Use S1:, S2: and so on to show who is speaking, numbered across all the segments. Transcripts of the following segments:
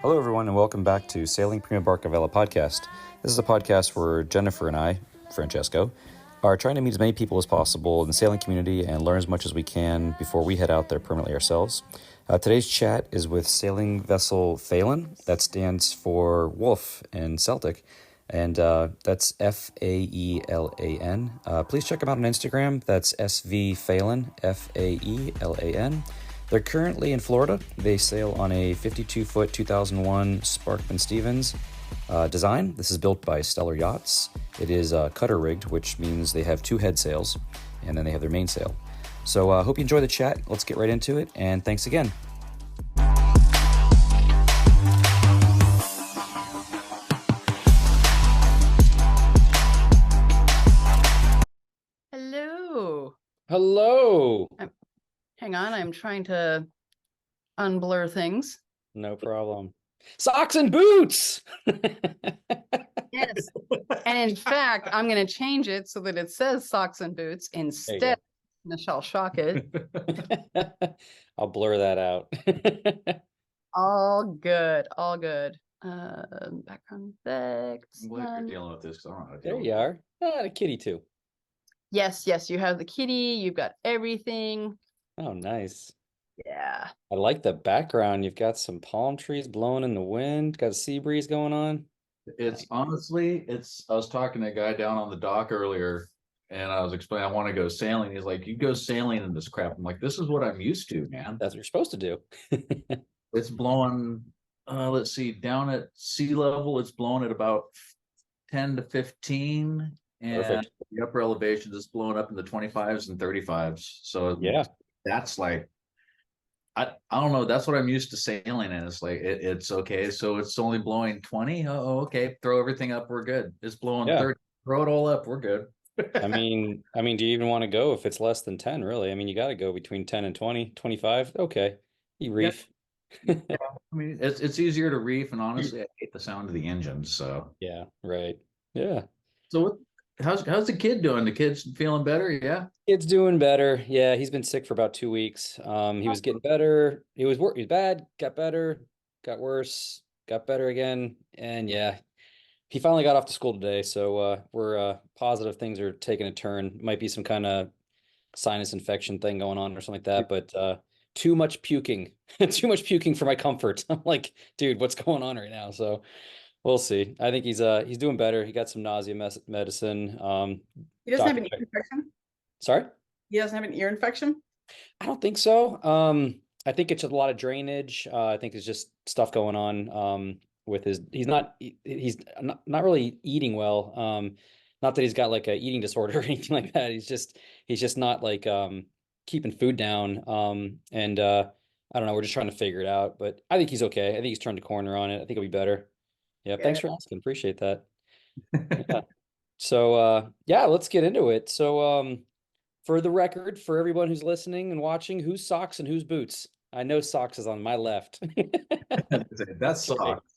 S1: Hello, everyone, and welcome back to Sailing Prima BarcaVela podcast. This is a podcast where Jennifer and I, Francesco, are trying to meet as many people as possible in the sailing community and learn as much as we can before we head out there permanently ourselves. Today's chat is with sailing vessel Faelan. That stands for wolf in Celtic, and that's Faelan. Please check them out on Instagram. That's SV Faelan, Faelan. They're currently in Florida. They sail on a 52-foot 2001 Sparkman Stevens design. This is built by Stellar Yachts. It is cutter rigged, which means they have two head sails, and then they have their mainsail. So I hope you enjoy the chat. Let's get right into it, and thanks again.
S2: Hello.
S1: Hello.
S2: Hang on, I'm trying to unblur things.
S1: No problem. Socks and boots.
S2: Yes. And in fact, I'm going to change it so that it says socks and boots instead. Michelle, shock it.
S1: I'll blur that out.
S2: All good. All good. Background effects.
S3: I'm glad you're dealing with this because I don't know how to deal
S1: There
S3: with
S1: you
S3: it.
S1: are. A kitty too.
S2: Yes, you have the kitty. You've got everything.
S1: Oh, nice.
S2: Yeah.
S1: I like the background. You've got some palm trees blowing in the wind. Got a sea breeze going on.
S3: It's honestly, I was talking to a guy down on the dock earlier and I was explaining I want to go sailing. He's like, you go sailing in this crap. I'm like, this is what I'm used to, man.
S1: That's what you're supposed to do.
S3: It's blowing, let's see, down at sea level, it's blowing at about 10 to 15. And
S1: Perfect.
S3: the upper elevations is blowing up in the 25s and 35s. So
S1: Yeah.
S3: that's like, I don't know. That's what I'm used to sailing in. It's like it's okay. So it's only blowing 20. Oh, okay. Throw everything up. We're good. It's blowing 30. Throw it all up. We're good.
S1: I mean, do you even want to go if it's less than 10, really? I mean, you got to go between 10 and 20, 25. Okay. You reef.
S3: Yeah. I mean, it's easier to reef, and honestly, I hate the sound of the engines. So
S1: Yeah, right. Yeah.
S3: So how's the kid doing? The kid's feeling better? Yeah.
S1: Kid's doing better. Yeah, he's been sick for about 2 weeks. He was getting better. He was bad, got better, got worse, got better again. And yeah, he finally got off to school today. So we're positive things are taking a turn. Might be some kind of sinus infection thing going on or something like that. But too much puking, too much puking for my comfort. I'm like, dude, what's going on right now? So we'll see. I think he's doing better. He got some nausea medicine.
S2: He doesn't have an ear infection?
S1: Sorry?
S2: He doesn't have an ear infection?
S1: I don't think so. I think it's just a lot of drainage. I think it's just stuff going on with he's not really eating well. Not that he's got like a eating disorder or anything like that. He's just not like keeping food down. And I don't know, we're just trying to figure it out, but I think he's okay. I think he's turned a corner on it. I think he'll be better. Yeah, thanks for asking. Appreciate that. Yeah. So yeah, let's get into it. So for the record, for everyone who's listening and watching, whose socks and whose boots? I know socks is on my left.
S3: That's socks.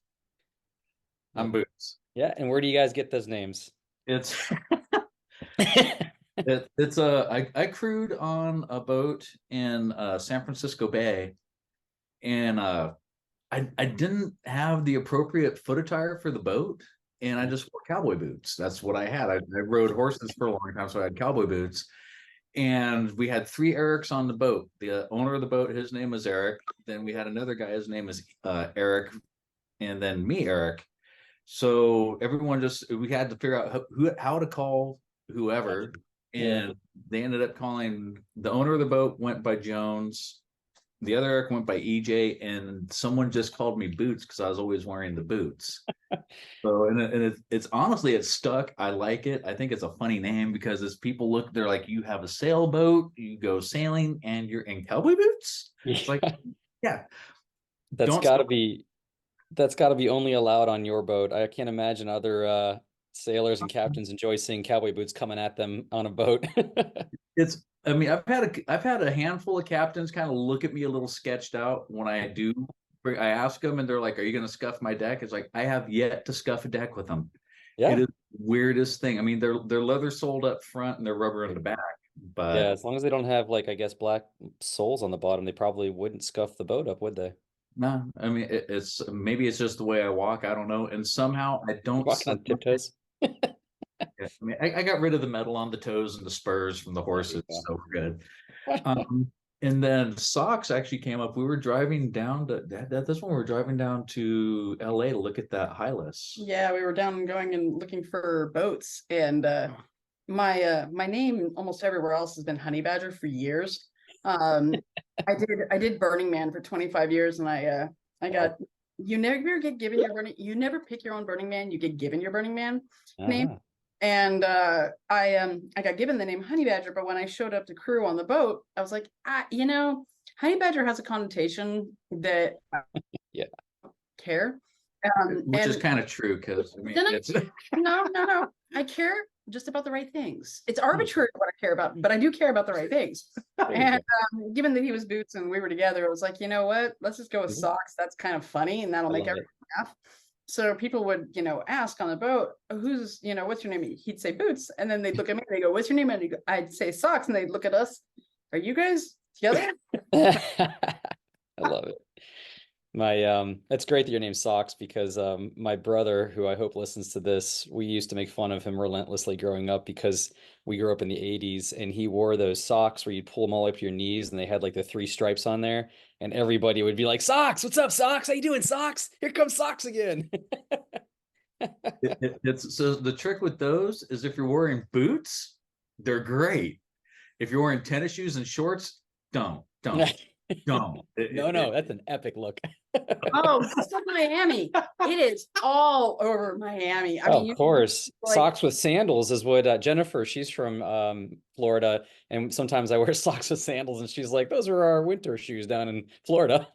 S3: I'm boots.
S1: Yeah, and where do you guys get those names?
S3: It's I crewed on a boat in San Francisco Bay, and I didn't have the appropriate foot attire for the boat, and I just wore cowboy boots. That's what I had. I rode horses for a long time, so I had cowboy boots. And we had 3 Erics on the boat. The owner of the boat, his name was Eric. Then we had another guy, his name is Eric, and then me, Eric. So everyone we had to figure out how to call whoever. And they ended up calling, the owner of the boat went by Jones. The other Eric went by EJ, and someone just called me Boots because I was always wearing the boots. So, and it's honestly, it's stuck. I like it. I think it's a funny name because as people look, they're like, you have a sailboat, you go sailing, and you're in cowboy boots. It's like, yeah,
S1: that's got to be only allowed on your boat. I can't imagine other sailors and captains enjoy seeing cowboy boots coming at them on a boat.
S3: I mean, I've had a handful of captains kind of look at me a little sketched out when I do. I ask them, and they're like, "Are you going to scuff my deck?" It's like I have yet to scuff a deck with them.
S1: Yeah,
S3: it is the weirdest thing. I mean, they're leather soled up front and they're rubber in the back. But
S1: yeah, as long as they don't have like, I guess, black soles on the bottom, they probably wouldn't scuff the boat up, would they?
S3: No, I mean it's maybe it's just the way I walk. I don't know. And somehow I don't.
S1: Walking on tiptoes.
S3: I mean, I got rid of the metal on the toes and the spurs from the horses, so we're good. And then socks actually came up. We were driving down to that's when we were driving down to LA to look at that Hylas.
S2: Yeah, we were down going and looking for boats, and my name almost everywhere else has been Honey Badger for years. I did Burning Man for 25 years, and I got you never get given your you never pick your own Burning Man, you get given your Burning Man name. And I got given the name Honey Badger, but when I showed up to crew on the boat, I was like, Honey Badger has a connotation that
S1: yeah,
S2: care.
S3: Which is kind of true, because I mean, it's
S2: no. I care just about the right things. It's arbitrary what I care about, but I do care about the right things. And given that he was Boots and we were together, it was like, you know what? Let's just go with socks. That's kind of funny, and that'll make everyone laugh. So people would, ask on the boat, who's, what's your name? He'd say Boots. And then they'd look at me and they go, what's your name? And I'd say Socks. And they'd look at us. Are you guys together?
S1: I love it. It's great that your name's Socks, because my brother, who I hope listens to this, we used to make fun of him relentlessly growing up, because we grew up in the 80s and he wore those socks where you'd pull them all up to your knees and they had like the 3 stripes on there, and everybody would be like, Socks, what's up, Socks? How you doing, Socks? Here comes Socks again.
S3: It's so the trick with those is if you're wearing boots, they're great. If you're wearing tennis shoes and shorts, don't. No,
S1: that's an epic look.
S2: Oh, it's like Miami. It is all over Miami. I mean,
S1: of course, socks with sandals is what Jennifer, she's from Florida, and sometimes I wear socks with sandals, and she's like, those are our winter shoes down in Florida.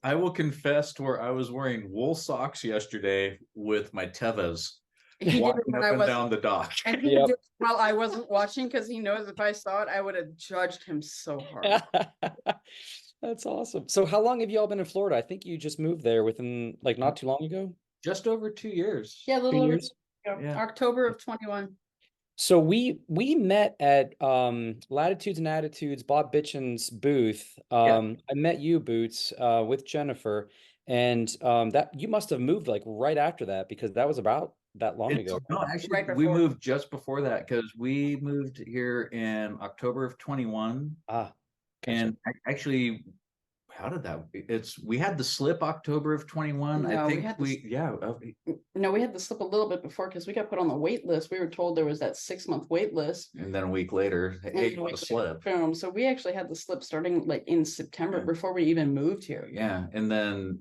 S3: I will confess to where I was wearing wool socks yesterday with my Tevas. Walking up and down the dock.
S2: And he did while I wasn't watching, because he knows if I saw it, I would have judged him so hard.
S1: That's awesome. So how long have you all been in Florida? I think you just moved there within not too long ago.
S3: Just over 2 years.
S2: Yeah, a little over 2 years. October of 21.
S1: So we met at Latitudes and Attitudes, Bob Bitchin's booth. I met you, Boots, with Jennifer, and that you must have moved like right after that, because that was about that long ago.
S3: No, actually, we moved just before that, because we moved here in October of 21.
S1: Gotcha.
S3: And actually, how did that? We had the slip October of 21.
S2: No,
S3: I think
S2: No, we had the slip a little bit before, because we got put on the wait list. We were told there was that 6-month wait list.
S3: And then a week later, hey, the slip.
S2: Boom. So we actually had the slip starting like in September before we even moved here.
S3: Yeah. And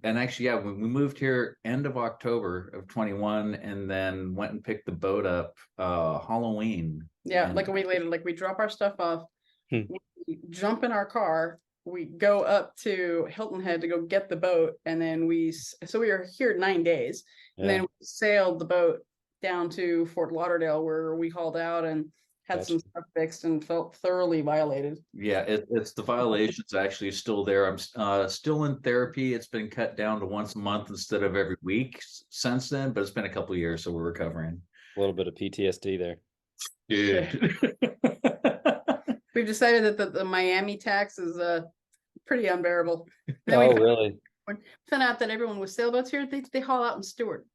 S3: actually, when we moved here end of October of 21, and then went and picked the boat up Halloween.
S2: Yeah, like a week later, like we drop our stuff off, we jump in our car, we go up to Hilton Head to go get the boat, and then we were here 9 days, and then we sailed the boat down to Fort Lauderdale, where we hauled out and had some stuff fixed and felt thoroughly violated.
S3: Yeah, it's the violations actually still there. I'm still in therapy. It's been cut down to once a month instead of every week since then, but it's been a couple of years, so we're recovering.
S1: A little bit of PTSD there.
S3: Dude.
S2: We've decided that the Miami tax is pretty unbearable.
S1: Oh, really?
S2: Found out that everyone with sailboats here, they haul out in Stewart.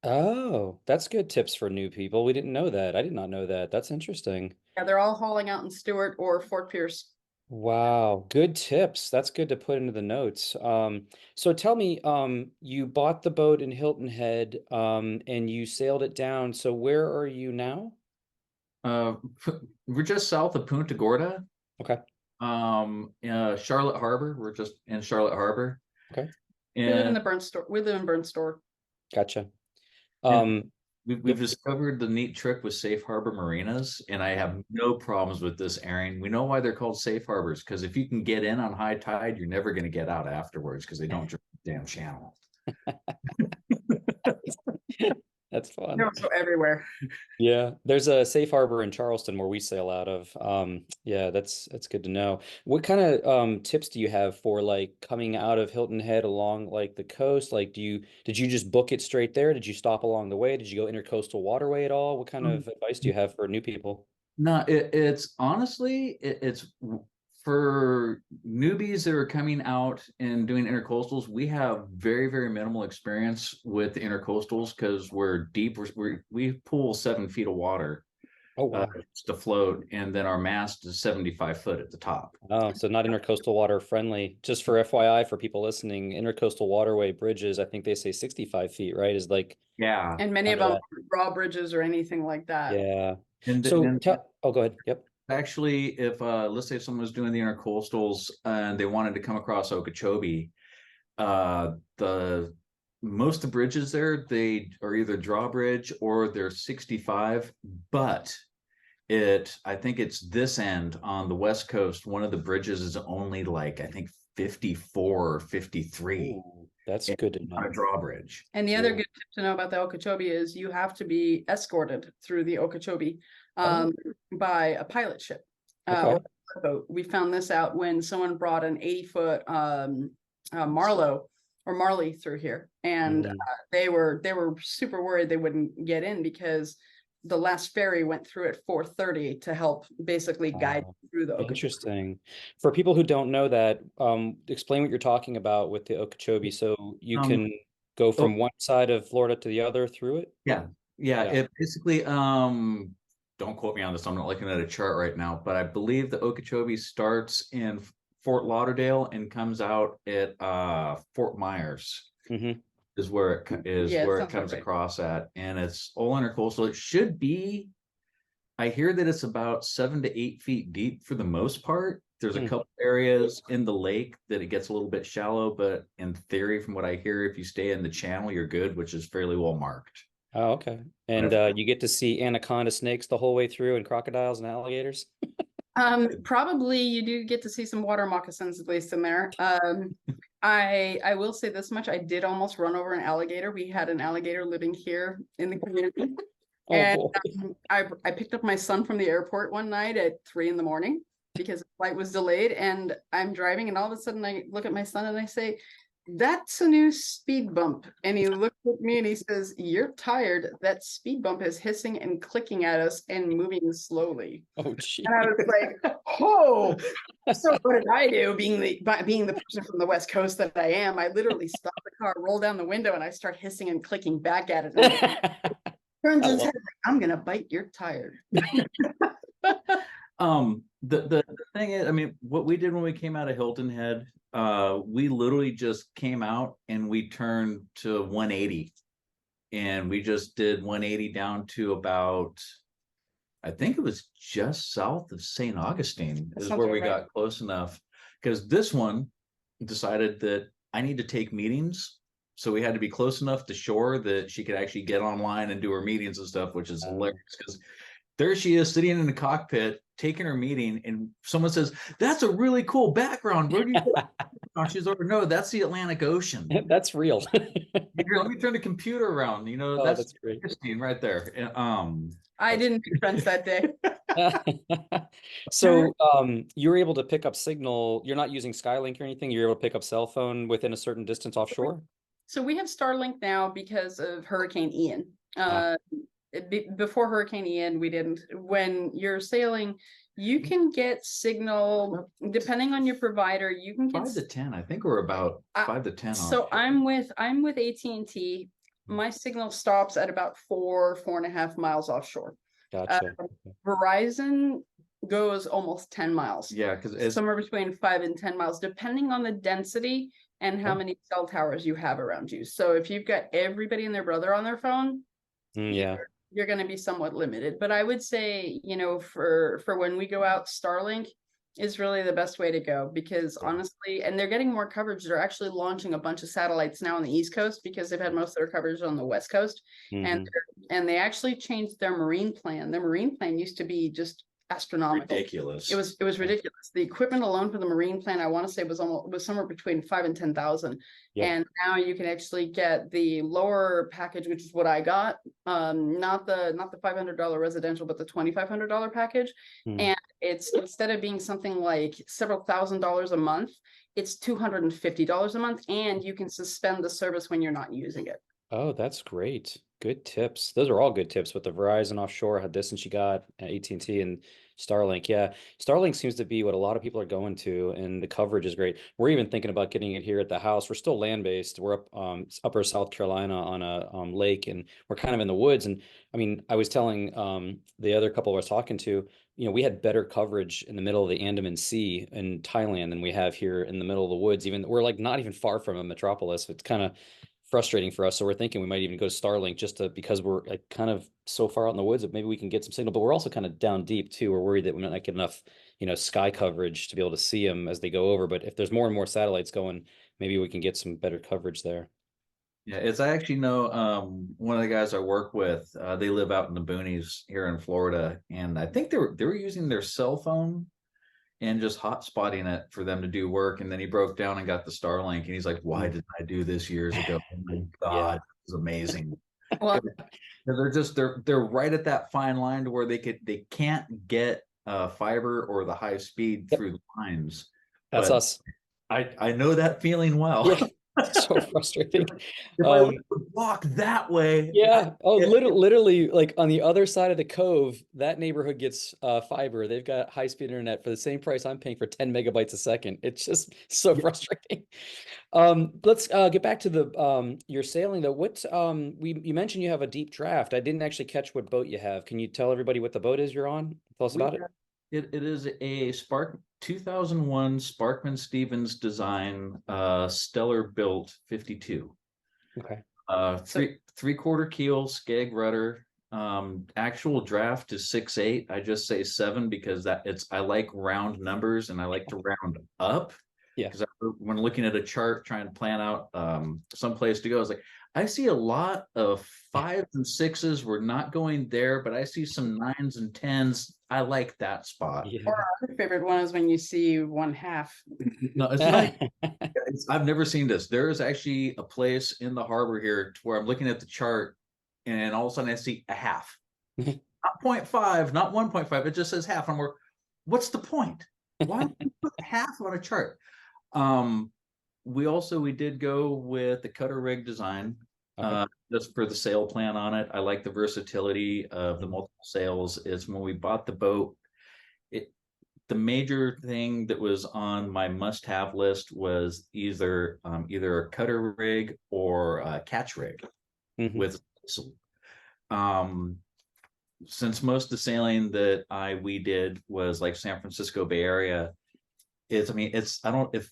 S1: Oh, that's good tips for new people. We didn't know that. I did not know that. That's interesting.
S2: Yeah, they're all hauling out in Stewart or Fort Pierce.
S1: Wow, good tips. That's good to put into the notes. So tell me, you bought the boat in Hilton Head, and you sailed it down. So where are you now?
S3: We're just south of Punta Gorda.
S1: Okay.
S3: Charlotte Harbor. We're just in Charlotte Harbor.
S1: Okay.
S2: We live in the Burnt Store. We live in Burnt Store.
S1: Gotcha.
S3: We've discovered the neat trick with safe harbor marinas, and I have no problems with this airing. We know why they're called safe harbors, because if you can get in on high tide, you're never going to get out afterwards, because they don't drop the damn channel.
S1: That's fun.
S2: They're also everywhere.
S1: Yeah, there's a safe harbor in Charleston where we sail out of. Yeah, that's good to know. What kind of tips do you have for like coming out of Hilton Head along like the coast? Like, did you just book it straight there? Did you stop along the way? Did you go intercoastal waterway at all? What kind of advice do you have for new people?
S3: No, it's honestly, it's for newbies that are coming out and doing intercoastals, we have very, very minimal experience with the intercoastals because we're deep. We pull 7 feet of water
S1: Oh, wow.
S3: to float, and then our mast is 75 foot at the top.
S1: Oh, so not intercoastal water friendly. Just for FYI, for people listening, intercoastal waterway bridges, I think they say 65 feet, right? Is like,
S3: Yeah.
S2: And many of
S1: Under
S2: them aren't drawbridges or anything like that.
S1: yeah.
S3: And
S1: So
S3: then
S1: oh, go ahead. Yep.
S3: actually, if let's say someone was doing the intercoastals and they wanted to come across Okeechobee, the most of the bridges there, they are either drawbridge or they're 65, but I think it's this end on the West Coast, one of the bridges is only like, I think 54 or 53.
S1: Ooh, that's good to
S3: On
S1: know.
S3: a drawbridge.
S2: And the other good tip to know about the Okeechobee is you have to be escorted through the Okeechobee by a pilot ship.
S1: Okay.
S2: Or boat. We found this out when someone brought an 80-foot Marlow or Marley through here, and they were super worried they wouldn't get in because the last ferry went through at 4:30 to help basically guide through the Okeechobee.
S1: Interesting. For people who don't know that, explain what you're talking about with the Okeechobee. So you can go from one side of Florida to the other through it?
S3: Yeah. It basically, don't quote me on this, I'm not looking at a chart right now, but I believe the Okeechobee starts in Fort Lauderdale and comes out at Fort Myers. Is where it comes across at, and it's all intercoastal. It should be, I hear that it's about 7 to 8 feet deep for the most part. There's a couple areas in the lake that it gets a little bit shallow, but in theory, from what I hear, if you stay in the channel, you're good, which is fairly well marked.
S1: Oh, okay. And you get to see anaconda snakes the whole way through, and crocodiles and alligators?
S2: Probably you do get to see some water moccasins, at least in there. I will say this much. I did almost run over an alligator. We had an alligator living here in the community. And I picked up my son from the airport one night at 3 a.m. because the flight was delayed. And I'm driving, and all of a sudden I look at my son and I say, "That's a new speed bump." And he looks at me and he says, "You're tired. That speed bump is hissing and clicking at us and moving slowly."
S1: Oh, geez.
S2: And I was like, "Oh." So what did I do? Being the person from the West Coast that I am, I literally stop the car, roll down the window, and I start hissing and clicking back at it. And it turns its head like, "I'm gonna bite. You're tired."
S3: The thing is, I mean, what we did when we came out of Hilton Head, we literally just came out and we turned to 180, and we just did 180 down to about, I think it was just south of St. Augustine is where we got close enough, because this one decided that I need to take meetings. So we had to be close enough to shore that she could actually get online and do her meetings and stuff, which is hilarious, because there she is sitting in the cockpit taking her meeting, and someone says, "That's a really cool background. Where do you go?" She's like, "No, that's the Atlantic Ocean."
S1: That's real.
S3: Here, let me turn the computer around. That's
S1: great.
S3: Christine right there.
S2: I didn't make friends that day.
S1: So you were able to pick up signal. You're not using Skylink or anything. You're able to pick up cell phone within a certain distance offshore?
S2: So we have Starlink now because of Hurricane Ian. Before Hurricane Ian, we didn't. When you're sailing, you can get signal depending on your provider. You can get
S3: 5 to 10. I think we're about 5 to 10.
S2: So I'm with AT&T. My signal stops at about 4.5 miles offshore.
S1: Gotcha.
S2: Verizon goes almost 10 miles.
S3: Yeah, because
S2: somewhere between 5 and 10 miles, depending on the density and how many cell towers you have around you. So if you've got everybody and their brother on their phone, you're going to be somewhat limited. But I would say, for when we go out, Starlink is really the best way to go, because honestly, and they're getting more coverage. They're actually launching a bunch of satellites now on the East Coast because they've had most of their coverage on the West Coast. And they actually changed their marine plan. Their marine plan used to be just astronomical.
S3: Ridiculous.
S2: It was ridiculous. The equipment alone for the marine plan, I want to say, was somewhere between 5 and 10,000. And now you can actually get the lower package, which is what I got. Not the $500 residential, but the $2,500 package. And it's, instead of being something like several $1,000s a month, it's $250 a month, and you can suspend the service when you're not using it.
S1: Oh, that's great. Good tips. Those are all good tips with the Verizon offshore, how distance you got at AT&T and T and Starlink. Yeah, Starlink seems to be what a lot of people are going to, and the coverage is great. We're even thinking about getting it here at the house. We're still land-based. We're up upper South Carolina on a lake, and we're kind of in the woods. And I mean, I was telling the other couple I was talking to, we had better coverage in the middle of the Andaman Sea in Thailand than we have here in the middle of the woods. Even we're like not even far from a metropolis. It's kind of frustrating for us. So we're thinking we might even go to Starlink just to because we're like kind of so far out in the woods that maybe we can get some signal. But we're also kind of down deep too. We're worried that we might not get enough, sky coverage to be able to see them as they go over. But if there's more and more satellites going, maybe we can get some better coverage there.
S3: Yeah, it's I actually know one of the guys I work with. They live out in the boonies here in Florida, and I think they were using their cell phone and just hotspotting it for them to do work. And then he broke down and got the Starlink, and he's like, "Why did I do this years ago? Oh my
S1: Yeah.
S3: God, it was amazing."
S2: Well,
S3: They're right at that fine line to where they can't get fiber or the high speed
S1: Yep.
S3: through the lines,
S1: That's
S3: but
S1: us.
S3: I know that feeling well.
S1: Yeah. So frustrating.
S3: If I
S1: Um,
S3: would walk that way,
S1: Yeah. Oh,
S3: it,
S1: literally, like on the other side of the cove, that neighborhood gets fiber. They've got high-speed internet for the same price I'm paying for 10 megabytes a second. It's just so frustrating. Let's get back to the your sailing though. What you mentioned you have a deep draft. I didn't actually catch what boat you have. Can you tell everybody what the boat is you're on? Tell us
S3: we
S1: about it.
S3: it is a Spark 2001 Sparkman Stevens design Stellar built 52.
S1: Okay.
S3: Three-quarter keel skeg rudder. Actual draft is 6'8". I just say 7 because I like round numbers and I like to round up.
S1: Yeah.
S3: Because when looking at a chart trying to plan out some place to go, it's like I see a lot of 5s and 6s. We're not going there, but I see some 9s and 10s. I like that spot.
S1: Yeah.
S2: or our other favorite one is when you see one half.
S3: No, it's not. I've never seen this. There is actually a place in the harbor here to where I'm looking at the chart, and all of a sudden I see a half, not 0.5, not 1.5. It just says half. I'm like, what's the point? Why would you put half on a chart? Um, we did go with the cutter rig design,
S1: Okay.
S3: just for the sail plan on it. I like the versatility of the multiple sails. Is when we bought the boat, the major thing that was on my must-have list was either a cutter rig or a catch rig
S1: Mhm.
S3: with um since most of the sailing that we did was like San Francisco Bay Area. It's I don't if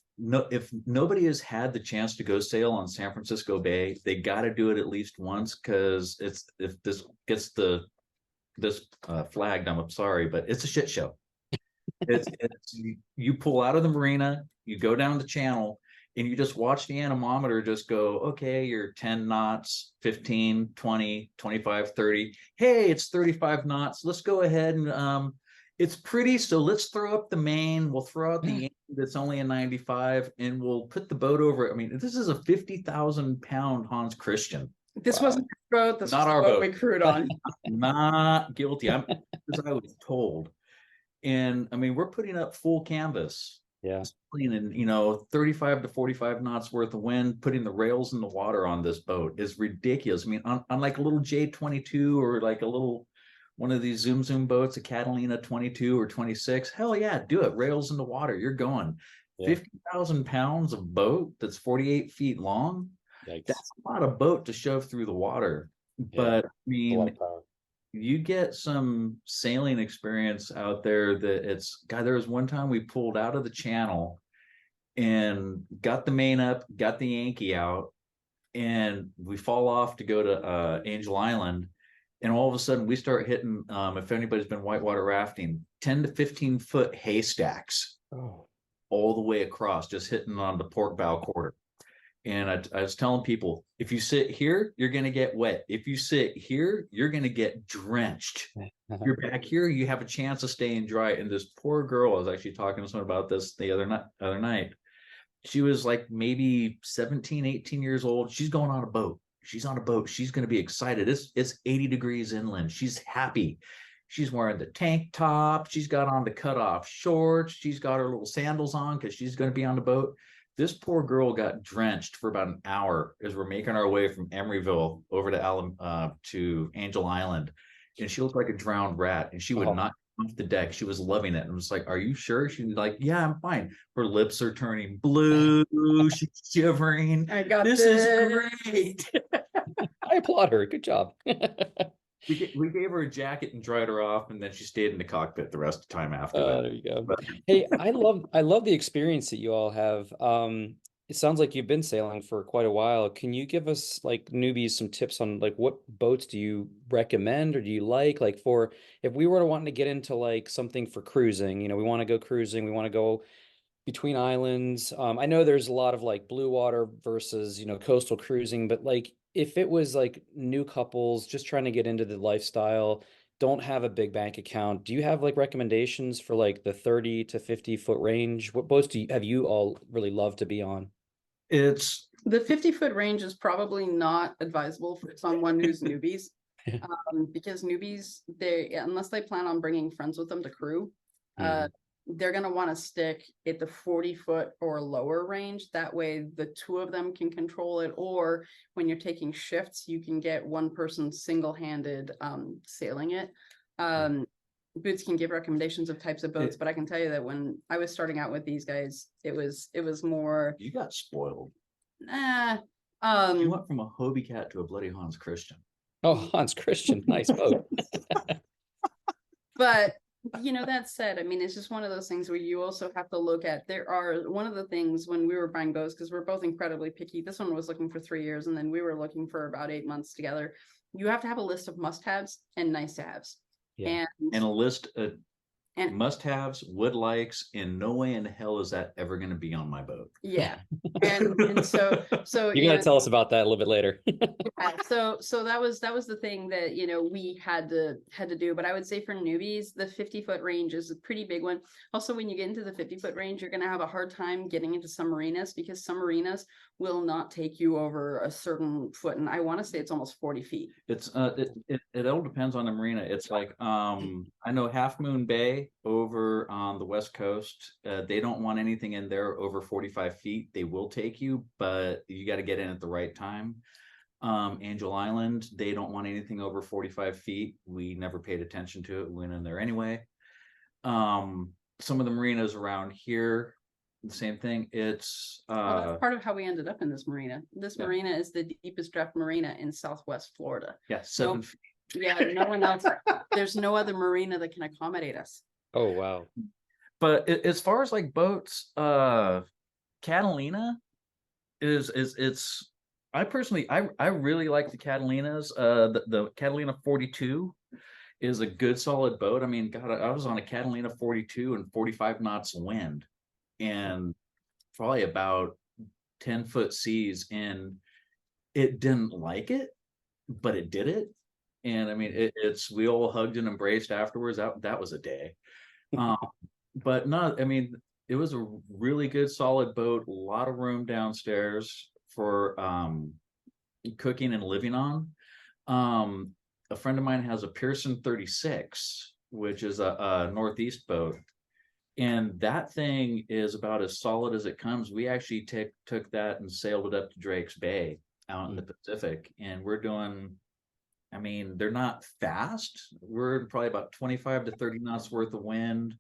S3: nobody has had the chance to go sail on San Francisco Bay, they got to do it at least once, because it's if this gets this flagged, I'm sorry, but it's a shit show. It's you pull out of the marina, you go down the channel, and you just watch the anemometer just go, okay, you're 10 knots, 15, 20, 25, 30. Hey, it's 35 knots. Let's go ahead and it's pretty, so let's throw up the main. We'll throw out the that's only a 95, and we'll put the boat over. I mean, this is a 50,000-pound Hans Christian.
S2: This wasn't our boat. This
S3: Not
S2: was the
S3: our
S2: boat
S3: boat.
S2: we crewed on.
S3: Not guilty. I'm as I was told. And I mean, we're putting up full canvas,
S1: Yeah.
S3: and 35 to 45 knots worth of wind, putting the rails in the water on this boat is ridiculous. I mean, on like a little J22 or like a little one of these zoom boats, a Catalina 22 or 26, hell yeah, do it. Rails in the water, you're going.
S1: Yeah.
S3: 50,000 pounds of boat that's 48 feet long.
S1: Yikes.
S3: That's a lot of boat to shove through the water.
S1: Yeah.
S3: But I
S1: A lot
S3: mean,
S1: of power.
S3: you get some sailing experience out there that there was one time we pulled out of the channel and got the main up, got the Yankee out, and we fall off to go to Angel Island, and all of a sudden we start hitting, if anybody's been whitewater rafting, 10 to 15 foot haystacks
S1: Oh.
S3: all the way across, just hitting on the port bow quarter. And I was telling people, if you sit here, you're going to get wet. If you sit here, you're going to get drenched. You're back here, you have a chance of staying dry. And this poor girl, I was actually talking to someone about this the other night. She was like maybe 17, 18 years old. She's going on a boat. She's on a boat. She's going to be excited. It's 80 degrees inland. She's happy. She's wearing the tank top. She's got on the cut off shorts. She's got her little sandals on because she's going to be on the boat. This poor girl got drenched for about an hour as we're making our way from Emeryville over to Angel Island, and she looked like a drowned rat, and she would not come off the deck. She was loving it, and I was like, "Are you sure?" She's like, "Yeah, I'm fine." Her lips are turning blue. She's shivering.
S2: I got
S3: This is great.
S1: I applaud her. Good job.
S3: We gave her a jacket and dried her off, and then she stayed in the cockpit the rest of the time after that.
S1: There you go.
S3: But
S1: Hey, I love the experience that you all have. It sounds like you've been sailing for quite a while. Can you give us like newbies some tips on like what boats do you recommend or do you like? Like for if we were to want to get into like something for cruising, we want to go cruising, we want to go between islands. I know there's a lot of like blue water versus, coastal cruising, but like if it was like new couples just trying to get into the lifestyle, don't have a big bank account, do you have like recommendations for like the 30 to 50-foot range? What boats have you all really loved to be on?
S3: it's
S2: The 50-foot range is probably not advisable for someone who's newbies, because newbies, unless they plan on bringing friends with them to crew, they're going to want to stick at the 40-foot or lower range. That way the two of them can control it, or when you're taking shifts, you can get one person single-handed sailing it. Boots can give recommendations of types of boats, but I can tell you that when I was starting out with these guys, it was more.
S3: You got spoiled. You
S2: You
S3: went from a Hobie Cat to a bloody Hans Christian.
S1: Oh, Hans Christian, nice boat.
S2: But that said, I mean, it's just one of those things where you also have to look at, one of the things when we were buying boats, because we're both incredibly picky. This one was looking for 3 years, and then we were looking for about 8 months together. You have to have a list of must-haves and nice-to-haves.
S1: Yeah.
S3: And a list of must-haves, would likes, and no way in hell is that ever going to be on my boat.
S2: Yeah. And so
S1: you got to tell us about that a little bit later.
S2: So that was the thing that we had to do. But I would say for newbies, the 50-foot range is a pretty big one. Also, when you get into the 50-foot range, you're going to have a hard time getting into some marinas, because some marinas will not take you over a certain foot, and I want to say it's almost 40 feet.
S3: It's it all depends on the marina. It's like I know Half Moon Bay over on the west coast, they don't want anything in there over 45 feet. They will take you, but you got to get in at the right time. Angel Island, they don't want anything over 45 feet. We never paid attention to it. We went in there anyway. Some of the marinas around here, the same thing. It's
S2: that's part of how we ended up in this marina. This marina is the deepest draft marina in Southwest Florida.
S3: Yeah, 7 feet.
S2: Yeah, no one else. There's no other marina that can accommodate us.
S1: Oh, wow.
S3: But as far as like boats, Catalina it's I personally I really like the Catalinas. The Catalina 42 is a good solid boat. I mean, God, I was on a Catalina 42 and 45 knots wind, and probably about 10-foot seas, and it didn't like it, but it did it. And I mean, it's we all hugged and embraced afterwards. That was a day. But no, I mean, it was a really good solid boat, a lot of room downstairs for cooking and living on. A friend of mine has a Pearson 36, which is a northeast boat, and that thing is about as solid as it comes. We actually took that and sailed it up to Drake's Bay out in the Pacific, and we're doing, I mean, they're not fast. We're probably about 25 to 30 knots worth of wind,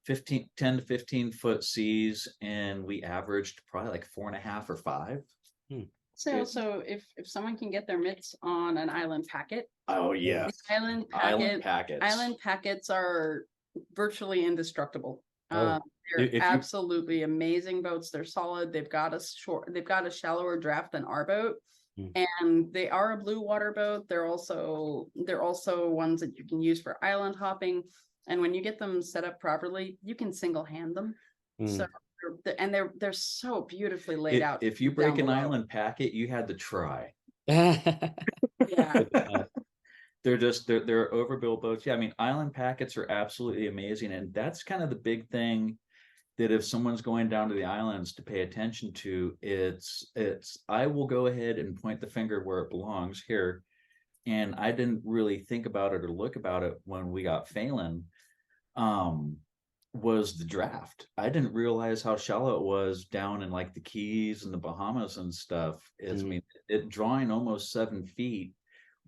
S3: 10 to 15 foot seas, and we averaged probably like 4.5 or 5.
S2: So also, if someone can get their mitts on an island packet.
S3: Oh yeah.
S2: Island packets are virtually indestructible. They're absolutely amazing boats. They're solid. They've got a shallower draft than our boat. And they are a blue water boat. They're also ones that you can use for island hopping. And when you get them set up properly, you can single hand them. So they're so beautifully laid out.
S3: If you break an island packet, you had to try.
S2: Yeah.
S3: They're overbuilt boats. Yeah, I mean, island packets are absolutely amazing, and that's kind of the big thing that if someone's going down to the islands to pay attention to, it's I will go ahead and point the finger where it belongs here. And I didn't really think about it or look about it when we got Faelan. was the draft. I didn't realize how shallow it was down in like the Keys and the Bahamas and stuff. I mean, it drawing almost 7 feet.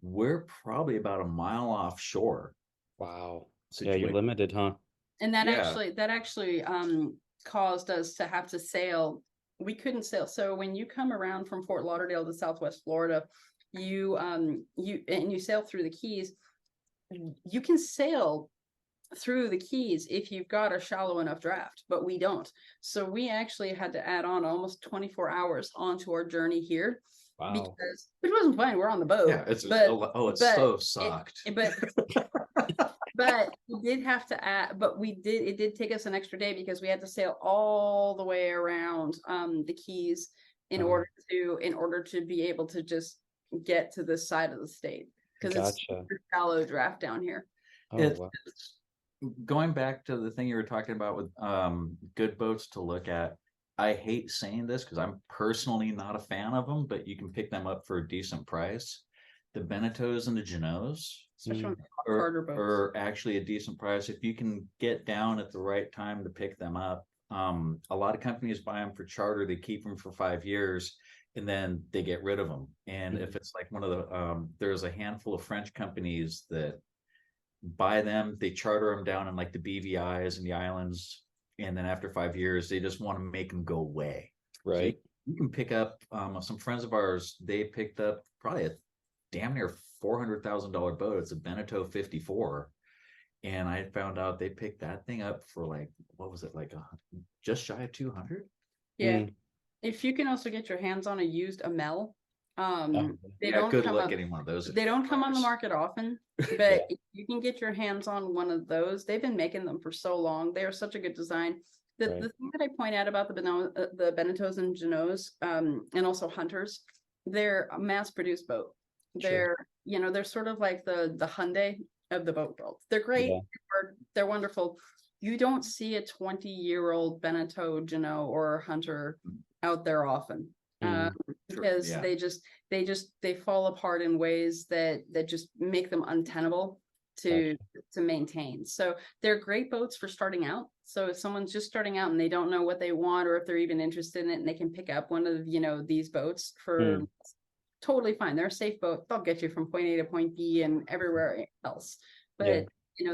S3: We're probably about a mile offshore.
S1: Wow. Yeah, you're
S3: Situation.
S1: limited, huh?
S2: And that
S3: Yeah.
S2: actually caused us to have to sail. We couldn't sail. So when you come around from Fort Lauderdale to Southwest Florida, you sail through the Keys, you can sail through the Keys if you've got a shallow enough draft, but we don't. So we actually had to add on almost 24 hours onto our journey here.
S1: Wow.
S2: Because it wasn't fine. We're on the boat.
S3: Yeah, it's so sucked.
S2: But we did have to add, but it did take us an extra day because we had to sail all the way around the Keys in order to be able to just get to this side of the state, because it's super shallow draft down here.
S1: Wow.
S3: Going back to the thing you were talking about with good boats to look at, I hate saying this because I'm personally not a fan of them, but you can pick them up for a decent price. The Beneteaus and the Genoas are actually a decent price if you can get down at the right time to pick them up. A lot of companies buy them for charter. They keep them for 5 years and then they get rid of them. And if it's like one of the there's a handful of French companies that buy them, they charter them down in like the BVIs and the islands, and then after 5 years they just want to make them go away.
S1: Right.
S3: So you can pick up some friends of ours, they picked up probably a damn near $400,000 boat. It's a Beneteau 54, and I found out they picked that thing up for like, what was it, like just shy of 200.
S2: Yeah. If you can also get your hands on a used Amel, they don't
S3: good
S2: come
S3: luck
S2: up,
S3: getting one of those.
S2: They don't come on the market often, but if you can get your hands on one of those, they've been making them for so long. They are such a good design. The thing that I point out about the Beneteaus and Genoas, and also Hunters, they're a mass-produced boat. They're they're sort of like the Hyundai of the boat world. They're great. They're wonderful. You don't see a 20-year-old Beneteau, Genoa, or Hunter out there often. Because they fall apart in ways that just make them untenable to maintain. So they're great boats for starting out. So if someone's just starting out and they don't know what they want, or if they're even interested in it, and they can pick up one of these boats for totally fine. They're a safe boat. They'll get you from point A to point B and everywhere else. But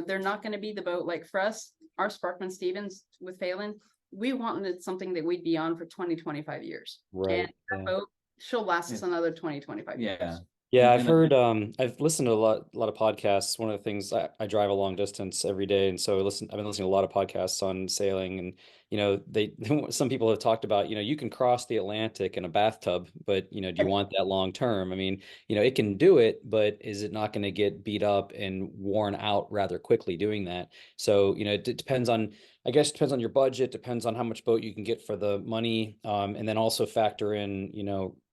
S2: they're not going to be the boat like for us, our Sparkman Stevens with Faelan. We wanted something that we'd be on for 20-25 years.
S1: Right.
S2: And our boat, she'll last us another 20-25 years.
S1: Yeah, I've heard, I've listened to a lot of podcasts. One of the things I drive a long distance every day, and so I've been listening to a lot of podcasts on sailing, and some people have talked about, you can cross the Atlantic in a bathtub, but do you want that long term? I mean, it can do it, but is it not going to get beat up and worn out rather quickly doing that? So, it depends on, I guess, depends on your budget, depends on how much boat you can get for the money, and then also factor in,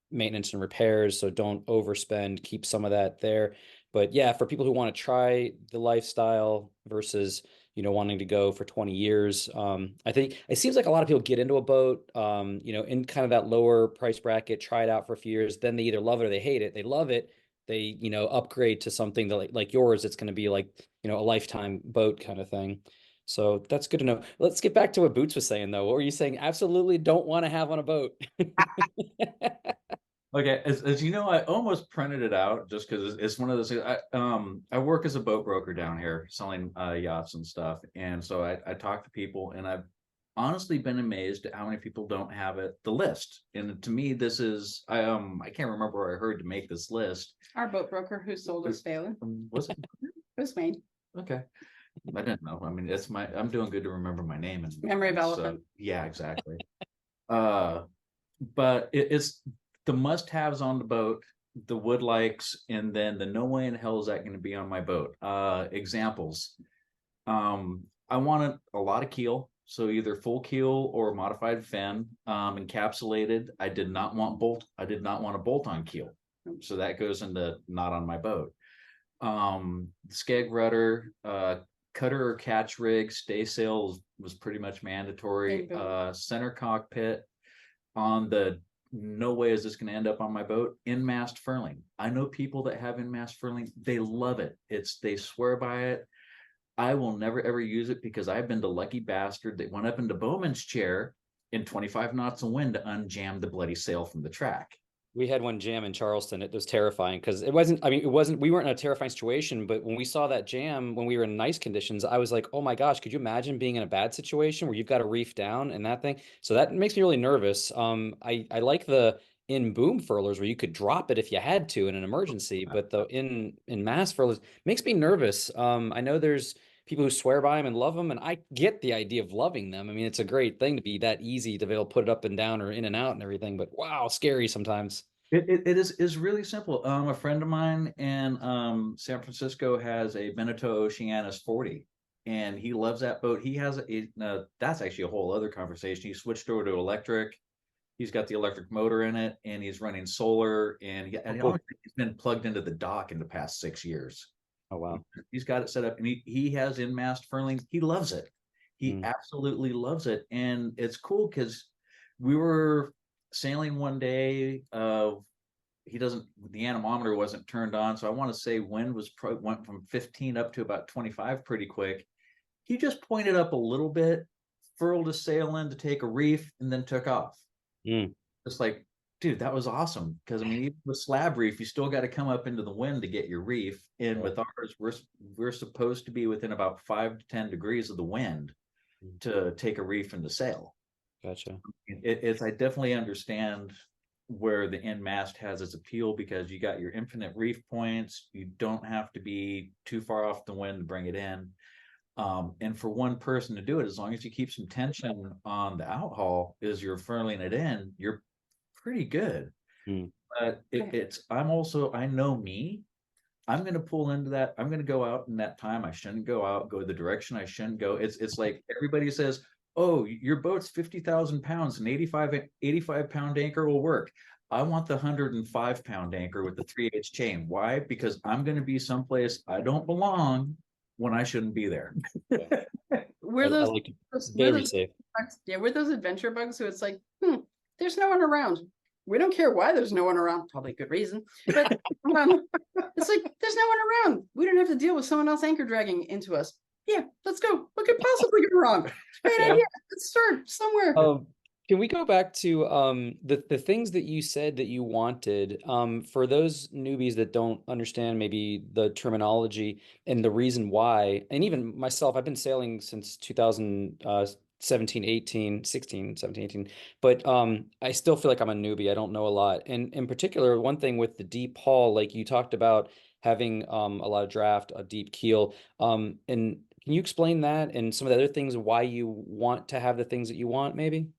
S1: maintenance and repairs, so don't overspend, keep some of that there. But yeah, for people who want to try the lifestyle versus wanting to go for 20 years, I think it seems like a lot of people get into a boat in kind of that lower price bracket, try it out for a few years, then they either love it or they hate it. They love it, they upgrade to something that like yours, it's going to be like a lifetime boat kind of thing. So that's good to know. Let's get back to what Boots was saying, though. What were you saying? Absolutely don't want to have on a boat.
S3: Okay, as you know, I almost printed it out just because it's one of those things. I work as a boat broker down here, selling yachts and stuff, and so I talk to people, and I've honestly been amazed at how many people don't have the list. And to me, this is I can't remember where I heard to make this list.
S2: Our boat broker who sold us Faelan.
S3: Was it?
S2: It was Wayne.
S3: Okay. I didn't know. I mean, I'm doing good to remember my name and
S2: memory of elephant.
S3: Yeah, exactly. But it's the must-haves on the boat, the wood likes, and then the no way in hell is that going to be on my boat. Examples. I wanted a lot of keel, so either full keel or modified fin, encapsulated. I did not want a bolt-on keel, so that goes into not on my boat. Skeg rudder, cutter or catch rig, stay sail was pretty much mandatory. Center cockpit. On the no way is this going to end up on my boat, in-mast furling. I know people that have in-mast furling, they love it. They swear by it. I will never ever use it because I've been the lucky bastard that went up into Bowman's chair in 25 knots of wind to unjam the bloody sail from the track.
S1: We had one jam in Charleston. It was terrifying because it wasn't, I mean, it wasn't, we weren't in a terrifying situation, but when we saw that jam, when we were in nice conditions, I was like, oh my gosh, could you imagine being in a bad situation where you've got to reef down and that thing? So that makes me really nervous. I like the in boom furlers where you could drop it if you had to in an emergency, but the in mass furlers makes me nervous. I know there's people who swear by them and love them, and I get the idea of loving them. I mean, it's a great thing to be that easy to be able to put it up and down or in and out and everything, but wow, scary sometimes.
S3: It is really simple. A friend of mine in San Francisco has a Beneteau Oceanus 40, and he loves that boat. He has that's actually a whole other conversation. He switched over to electric. He's got the electric motor in it, and he's running solar. And he's been plugged into the dock in the past 6 years.
S1: Oh wow.
S3: He's got it set up, and he has in-mast furlings. He loves it. He absolutely loves it, and it's cool because we were sailing one day. The anemometer wasn't turned on, so I want to say wind went from 15 up to about 25 pretty quick. He just pointed up a little bit, furled a sail in to take a reef, and then took off. It's like, dude, that was awesome. Because I mean, even with slab reef, you still got to come up into the wind to get your reef. And with ours, we're supposed to be within about 5 to 10 degrees of the wind to take a reef and to sail.
S1: Gotcha.
S3: I definitely understand where the end mast has its appeal because you got your infinite reef points. You don't have to be too far off the wind to bring it in. And for one person to do it, as long as you keep some tension on the outhaul as you're furling it in, you're pretty good. But I know me. I'm going to pull into that. I'm going to go out in that time I shouldn't go out, go the direction I shouldn't go. It's like everybody says, oh, your boat's 50,000 pounds, an 85 pound anchor will work. I want the 105 pound anchor with the 3/8 chain. Why? Because I'm going to be someplace I don't belong when I shouldn't be there.
S2: We're those,
S1: very safe.
S2: We're those adventure bugs who it's like, there's no one around. We don't care why there's no one around. Probably a good reason. But it's like, there's no one around. We don't have to deal with someone else anchor dragging into us. Yeah, let's go. What could possibly go wrong? Great idea. Let's start somewhere.
S1: Can we go back to the things that you said that you wanted for those newbies that don't understand maybe the terminology and the reason why, and even myself, I've been sailing since 2017, 18, 16, 17, 18, but I still feel like I'm a newbie. I don't know a lot. And in particular, one thing with the deep haul, like you talked about having a lot of draft, a deep keel, and can you explain that and some of the other things, why you want to have the things that you want, maybe?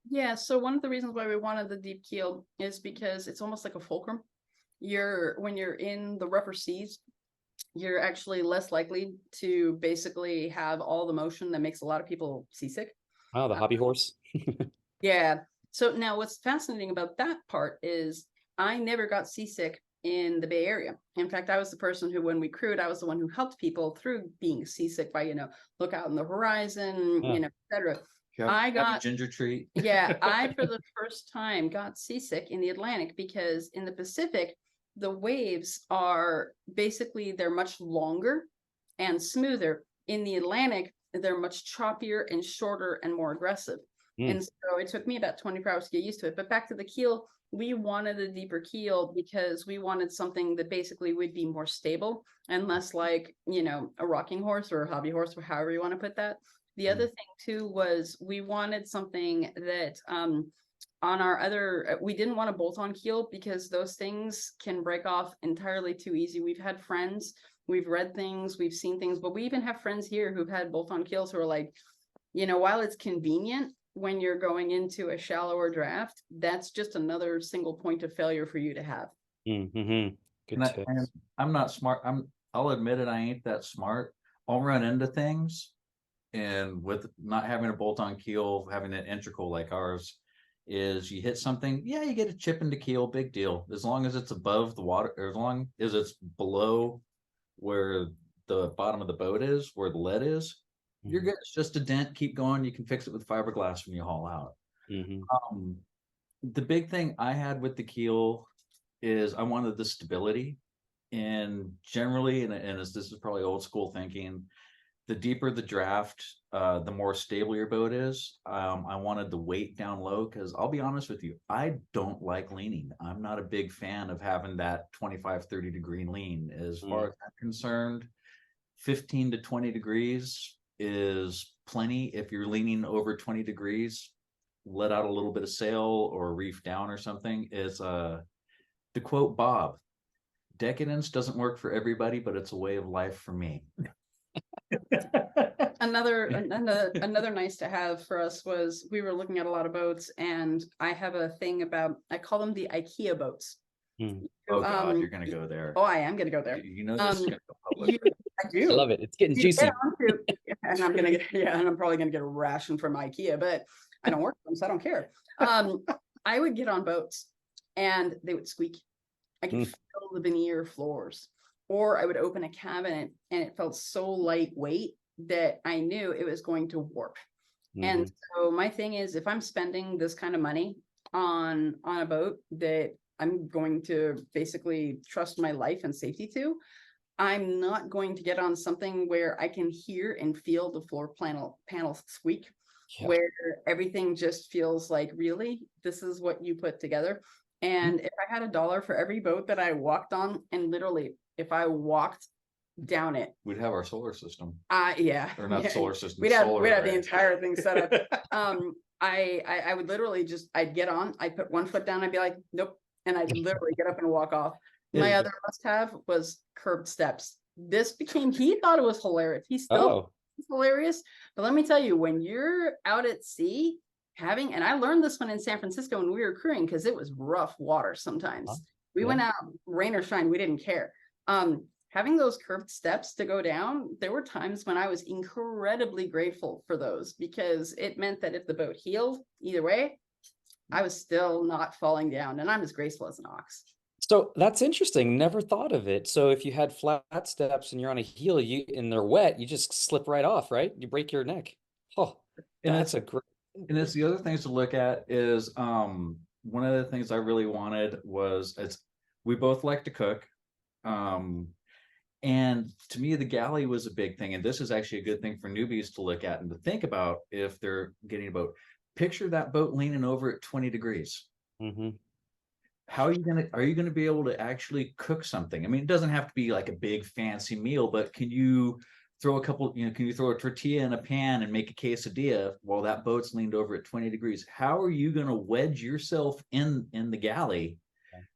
S2: Yeah, so one of the reasons why we wanted the deep keel is because it's almost like a fulcrum. When you're in the rougher seas, you're actually less likely to basically have all the motion that makes a lot of people seasick.
S1: Oh, the hobby horse.
S2: Yeah. So now what's fascinating about that part is I never got seasick in the Bay Area. In fact, I was the person who, when we crewed, I was the one who helped people through being seasick by, look out on the horizon, et cetera. I got
S3: a ginger tree.
S2: Yeah, I for the first time got seasick in the Atlantic because in the Pacific, the waves are basically, they're much longer and smoother. In the Atlantic, they're much choppier and shorter and more aggressive. And so it took me about 24 hours to get used to it. But back to the keel, we wanted a deeper keel because we wanted something that basically would be more stable and less like, a rocking horse or a hobby horse, or however you want to put that. The other thing too was we wanted something that on our other, we didn't want a bolt-on keel because those things can break off entirely too easy. We've had friends, we've read things, we've seen things, but we even have friends here who've had bolt-on keels who are like, while it's convenient when you're going into a shallower draft, that's just another single point of failure for you to have.
S1: Good tips.
S3: And I'm not smart. I'll admit it. I ain't that smart. I'll run into things. And with not having a bolt-on keel, having an integral like ours, is you hit something, you get a chip in the keel, big deal. As long as it's above the water, or as long as it's below where the bottom of the boat is, where the lead is, you're good. It's just a dent. Keep going. You can fix it with fiberglass when you haul out. The big thing I had with the keel is I wanted the stability. And generally, and this is probably old school thinking, the deeper the draft, the more stable your boat is. I wanted the weight down low because I'll be honest with you, I don't like leaning. I'm not a big fan of having that 25, 30 degree lean. As far as I'm concerned, 15 to 20 degrees is plenty. If you're leaning over 20 degrees, let out a little bit of sail or reef down or something. Is to quote Bob, decadence doesn't work for everybody, but it's a way of life for me.
S2: Another nice to have for us was we were looking at a lot of boats, and I have a thing about, I call them the IKEA boats.
S3: Oh God, you're gonna go there.
S2: Oh, I am gonna go there.
S3: You know this is gonna go public.
S2: I do.
S1: I love it. It's getting juicy.
S2: And I'm gonna get, and I'm probably gonna get a ration from IKEA, but I don't work for them, so I don't care. I would get on boats and they would squeak. I could feel the veneer floors. Or I would open a cabinet and it felt so lightweight that I knew it was going to warp. And so my thing is, if I'm spending this kind of money on a boat that I'm going to basically trust my life and safety to, I'm not going to get on something where I can hear and feel the floor panel squeak, where everything just feels like, really, this is what you put together. And if I had $1 for every boat that I walked on, and literally, if I walked down it,
S3: we'd have our solar system.
S2: Yeah,
S3: or not solar system.
S2: We'd have the entire thing set up. I would literally I'd get on, I'd put one foot down, I'd be like, nope, and I'd literally get up and walk off. My other must-have was curved steps. This became, he thought it was hilarious. He still is hilarious. But let me tell you, when you're out at sea, and I learned this one in San Francisco when we were crewing, because it was rough water sometimes. We went out, rain or shine, we didn't care. Having those curved steps to go down, there were times when I was incredibly grateful for those, because it meant that if the boat heeled either way, I was still not falling down, and I'm as graceful as an ox.
S1: So that's interesting. Never thought of it. So if you had flat steps and you're on a heel, and they're wet, you just slip right off, right? You break your neck. Oh, that's a great.
S3: And it's the other things to look at is one of the things I really wanted was we both like to cook. And to me, the galley was a big thing. And this is actually a good thing for newbies to look at and to think about if they're getting a boat. Picture that boat leaning over at 20 degrees. How are you gonna be able to actually cook something? I mean, it doesn't have to be like a big fancy meal, but can you throw can you throw a tortilla in a pan and make a quesadilla while that boat's leaned over at 20 degrees? How are you going to wedge yourself in the galley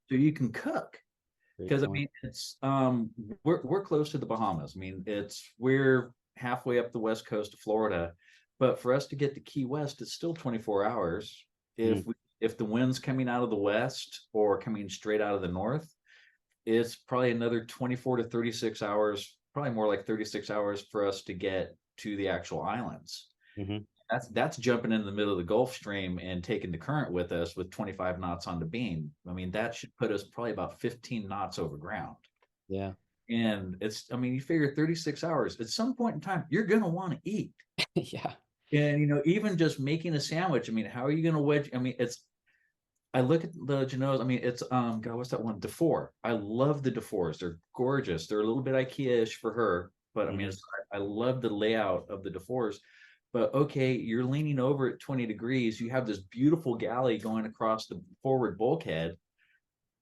S3: so you can cook? Because I mean, it's we're close to the Bahamas. I mean, we're halfway up the west coast of Florida, but for us to get to Key West, it's still 24 hours. If the wind's coming out of the west or coming straight out of the north, it's probably another 24 to 36 hours. Probably more like 36 hours for us to get to the actual islands. That's jumping in the middle of the Gulf Stream and taking the current with us with 25 knots on the beam. I mean, that should put us probably about 15 knots over ground.
S1: Yeah.
S3: And you figure 36 hours, at some point in time, you're going to want to eat.
S1: Yeah.
S3: And, even just making a sandwich, I mean, how are you going to wedge? I mean, I look at the Genoas. I mean, it's God, what's that one? DeFore. I love the DeFores. They're gorgeous. They're a little bit IKEA-ish for her, but I mean, I love the layout of the DeFores. But okay, you're leaning over at 20 degrees. You have this beautiful galley going across the forward bulkhead.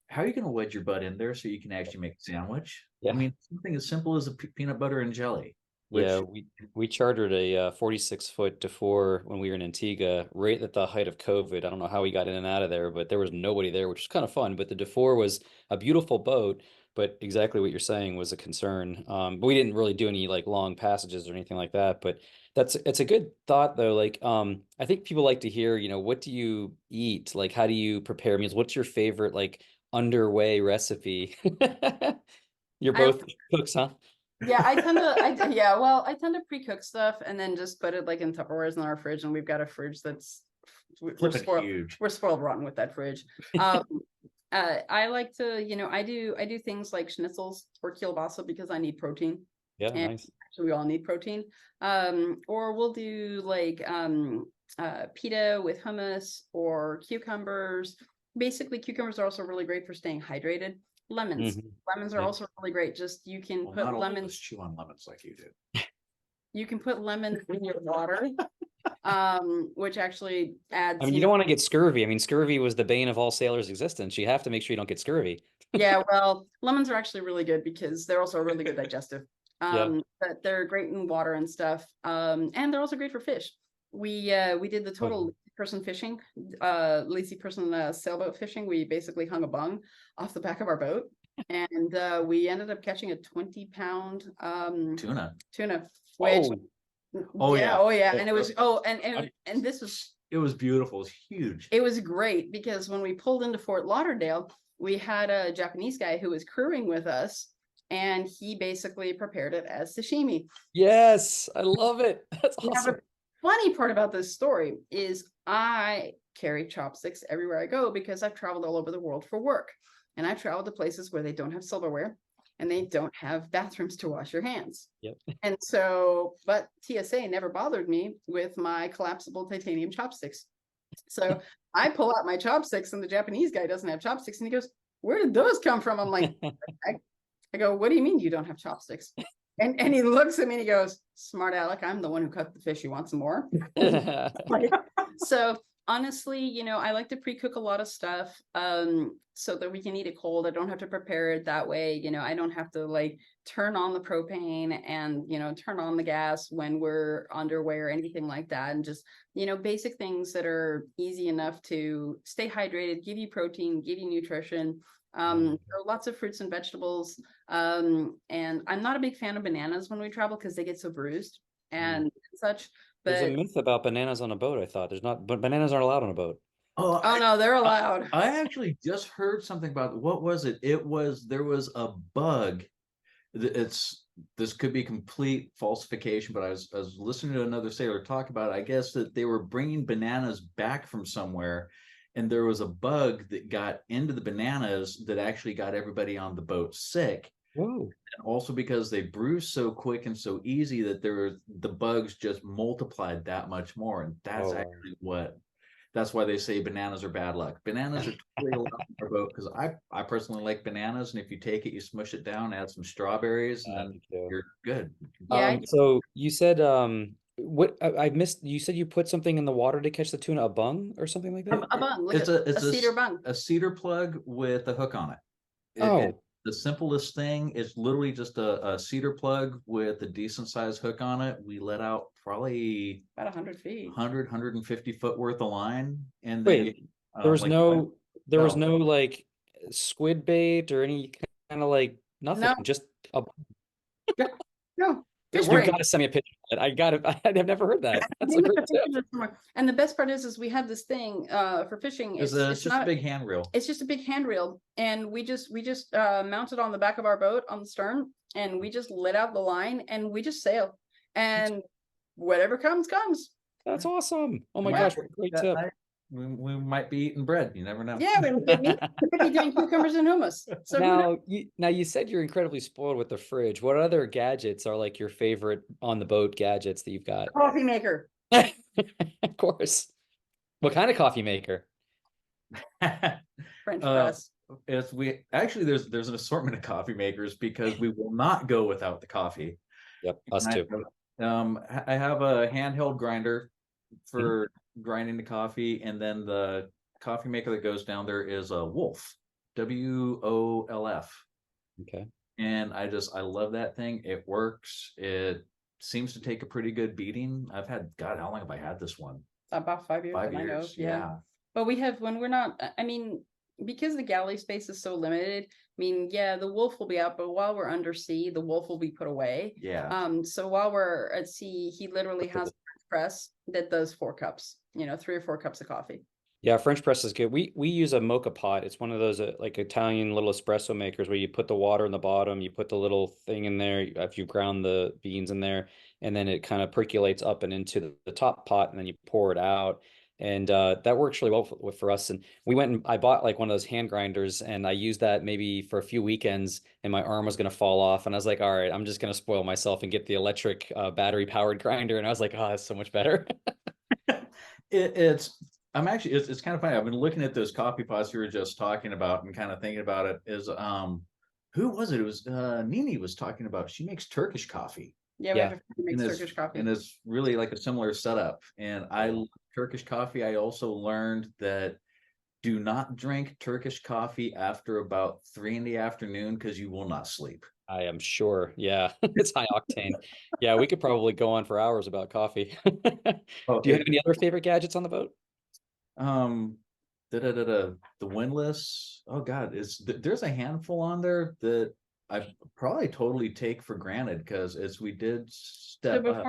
S3: How are you going to wedge your butt in there so you can actually make a sandwich? I mean, something as simple as a peanut butter and jelly.
S1: We chartered a 46-foot DeFore when we were in Antigua, right at the height of COVID. I don't know how we got in and out of there, but there was nobody there, which was kind of fun. But the DeFore was a beautiful boat, but exactly what you're saying was a concern. But we didn't really do any like long passages or anything like that. But it's a good thought though. Like I think people like to hear, what do you eat? Like how do you prepare meals? What's your favorite like underway recipe? You're both cooks, huh?
S2: Yeah, I tend to pre-cook stuff and then just put it like in Tupperwares in our fridge, and we've got a fridge that's we're spoiled rotten with that fridge. I like to, I do things like schnitzels or kielbasa because I need protein.
S1: Yeah, and nice.
S2: Actually, we all need protein. Or we'll do like pita with hummus or cucumbers. Basically, cucumbers are also really great for staying hydrated. Lemons are also really great. Just you can put lemons.
S3: Chew on lemons like you do.
S2: You can put lemon in your water, which actually adds.
S1: I mean, you don't want to get scurvy. I mean, scurvy was the bane of all sailors' existence. You have to make sure you don't get scurvy.
S2: Yeah, well, lemons are actually really good because they're also really good digestive.
S1: Yeah.
S2: But they're great in water and stuff. And they're also great for fish. We did the total person fishing, lazy person sailboat fishing. We basically hung a bung off the back of our boat, and we ended up catching a 20-pound
S3: Tuna.
S2: Which
S3: Oh yeah.
S2: oh yeah, and it was and this was
S3: it was beautiful. It was huge.
S2: It was great because when we pulled into Fort Lauderdale, we had a Japanese guy who was crewing with us, and he basically prepared it as sashimi.
S1: Yes, I love it. That's
S2: Now,
S1: awesome.
S2: the funny part about this story is I carry chopsticks everywhere I go because I've traveled all over the world for work, and I've traveled to places where they don't have silverware and they don't have bathrooms to wash your hands.
S1: Yep.
S2: And so, but TSA never bothered me with my collapsible titanium chopsticks. So I pull out my chopsticks and the Japanese guy doesn't have chopsticks. And he goes, "Where did those come from?" I'm like, I go, "What do you mean you don't have chopsticks?" And he looks at me and he goes, "Smart Alec, I'm the one who cut the fish. You want some more?" So honestly, I like to pre-cook a lot of stuff so that we can eat it cold. I don't have to prepare it that way. I don't have to like turn on the propane and, turn on the gas when we're underway or anything like that. And just, basic things that are easy enough to stay hydrated, give you protein, give you nutrition. So lots of fruits and vegetables. And I'm not a big fan of bananas when we travel because they get so bruised and such.
S1: There's a myth about bananas on a boat, I thought. There's not, but bananas aren't allowed on a boat.
S2: Oh, no, they're allowed.
S3: I actually just heard something about, what was it? There was a bug. This could be complete falsification, but I was listening to another sailor talk about it. I guess that they were bringing bananas back from somewhere, and there was a bug that got into the bananas that actually got everybody on the boat sick.
S1: Whoa.
S3: And also because they bruise so quick and so easy that the bugs just multiplied that much more. And that's that's why they say bananas are bad luck. Bananas are totally allowed on our boat because I personally like bananas. And if you take it, you smush it down, add some strawberries, and then you're good.
S2: Yeah.
S1: So you said, what I missed, you said you put something in the water to catch the tuna, a bung or something like that?
S2: A bung.
S3: It's
S2: a cedar bung.
S3: A cedar plug with a hook on it. The simplest thing is literally just a cedar plug with a decent sized hook on it. We let out probably
S2: about 100 feet,
S3: 150 foot worth of line. And
S1: wait, there was no like squid bait or any kind of like nothing,
S2: no.
S1: just a
S2: no.
S1: You gotta send me a picture of it. I've never heard that. That's a great tip.
S2: And the best part is we have this thing for fishing.
S3: It's just a big handrail.
S2: It's just a big handrail, and we just mounted on the back of our boat on the stern, and we just let out the line, and we just sail, and whatever comes.
S1: That's awesome. Oh my gosh, what a great tip.
S3: We might be eating bread. You never know.
S2: Yeah, we could be doing cucumbers and hummus. So
S1: now you said you're incredibly spoiled with the fridge. What other gadgets are like your favorite on the boat gadgets that you've got?
S2: Coffee maker.
S1: Of course. What kind of coffee maker?
S2: French press.
S3: There's an assortment of coffee makers because we will not go without the coffee.
S1: Yep, us too.
S3: I have a handheld grinder for grinding the coffee, and then the coffee maker that goes down there is a Wolf, WOLF.
S1: Okay.
S3: And I love that thing. It works. It seems to take a pretty good beating. I've had, God, how long have I had this one?
S2: About 5 years.
S3: 5 years.
S2: I know. Yeah. But we have, when we're not, I mean, because the galley space is so limited, I mean, yeah, the Wolf will be out, but while we're under sea, the Wolf will be put away.
S3: Yeah.
S2: So while we're at sea, he literally has a press that does 4 cups, 3 or 4 cups of coffee.
S1: Yeah, French press is good. We use a mocha pot. It's one of those like Italian little espresso makers where you put the water in the bottom, you put the little thing in there if you ground the beans in there, and then it kind of percolates up and into the top pot, and then you pour it out. And that works really well for us. And we went and I bought like one of those hand grinders, and I used that maybe for a few weekends, and my arm was going to fall off. And I was like, all right, I'm just going to spoil myself and get the electric battery powered grinder. And I was like, oh, that's so much better.
S3: It's kind of funny. I've been looking at those coffee pots you were just talking about and kind of thinking about it. Who was it? It was Nini was talking about, she makes Turkish coffee.
S2: Yeah, we have a friend who makes
S3: and
S2: Turkish coffee.
S3: and it's really like a similar setup. And I love Turkish coffee. I also learned that do not drink Turkish coffee after about 3 in the afternoon because you will not sleep.
S1: I am sure. Yeah, it's high octane. Yeah, we could probably go on for hours about coffee.
S3: Oh,
S1: Do you have any other favorite gadgets on the boat?
S3: um, the windlass. Oh God, there's a handful on there that I probably totally take for granted because as we did
S2: So
S3: step up.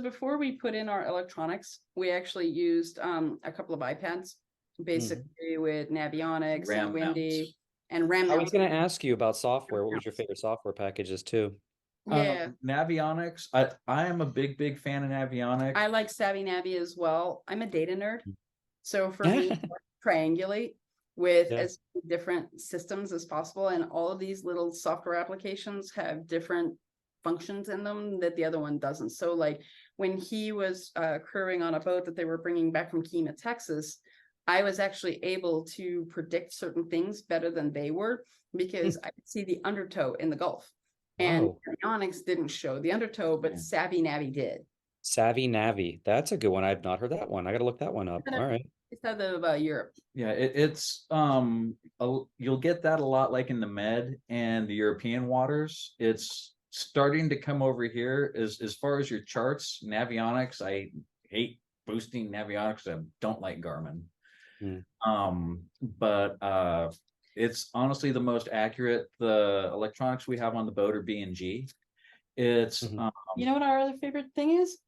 S2: before we put in our electronics, we actually used a couple of iPads, basically with Navionics
S3: RAM
S2: and Windy
S3: mounts.
S2: and RAM
S1: I was
S2: mounts.
S1: going to ask you about software. What was your favorite software packages too?
S2: Yeah,
S3: Navionics. I am a big fan of Navionics.
S2: I like Savvy Navi as well. I'm a data nerd, so for me, triangulate with
S1: Yeah.
S2: as many different systems as possible, and all of these little software applications have different functions in them that the other one doesn't. So like when he was crewing on a boat that they were bringing back from Kima, Texas, I was actually able to predict certain things better than they were because I could see the undertow in the Gulf. And
S1: Wow.
S2: Navionics didn't show the undertow, but Savvy Navi did.
S1: Savvy Navi. That's a good one. I've not heard that one. I got to look that one up. All right.
S2: It's out of Europe.
S3: Yeah, it's you'll get that a lot like in the Med and the European waters. It's starting to come over here as far as your charts, Navionics. I hate boosting Navionics. I don't like Garmin. But it's honestly the most accurate. The electronics we have on the boat are B&G. It's
S2: you know what our other favorite thing is?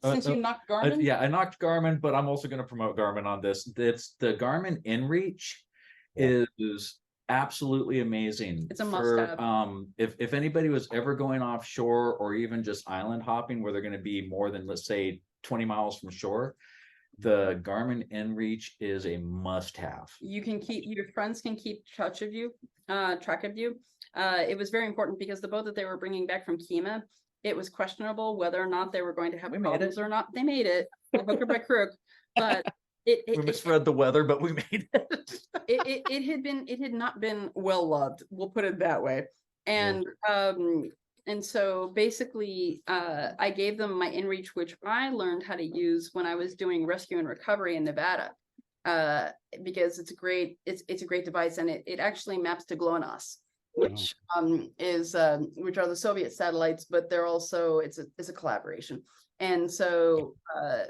S2: Since you knocked Garmin?
S3: Yeah, I knocked Garmin, but I'm also going to promote Garmin on this. It's the Garmin InReach is absolutely amazing.
S2: It's a must-have.
S3: If anybody was ever going offshore or even just island hopping where they're going to be more than, let's say, 20 miles from shore, the Garmin InReach is a must-have.
S2: You can keep your friends can keep track of you. It was very important because the boat that they were bringing back from Kima, it was questionable whether or not they were going to have problems or not. They made it by hook or by crook, but
S3: we misread the weather, but we made it.
S2: it had not been well loved. We'll put it that way. And so basically, I gave them my InReach, which I learned how to use when I was doing rescue and recovery in Nevada, because it's a great device, and it actually maps to GLONASS, which which are the Soviet satellites, but they're also it's a collaboration. And so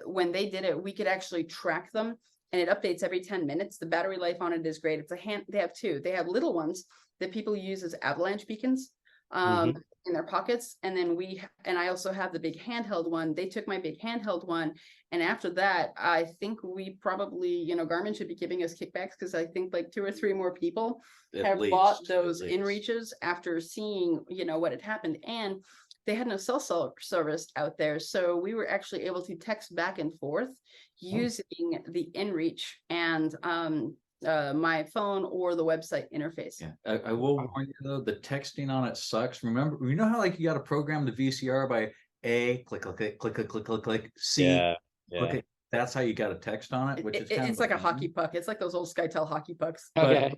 S2: when they did it, we could actually track them, and it updates every 10 minutes. The battery life on it is great. They have two. They have little ones that people use as avalanche beacons in their pockets, and then I also have the big handheld one. They took my big handheld one, and after that, I think we probably, Garmin should be giving us kickbacks, because I think like 2 or 3 more people have bought those InReaches after seeing what had happened, and they had no cell service out there, so we were actually able to text back and forth using the InReach and my phone or the website interface.
S3: Yeah, I will warn you though, the texting on it sucks. Remember, you know how like you got to program the VCR by A, click, click, click, click, click, click, click, click, C, click. That's how you got to text on it, which is kind
S2: of like a hockey puck. It's like those old SkyTel hockey pucks.
S3: Okay.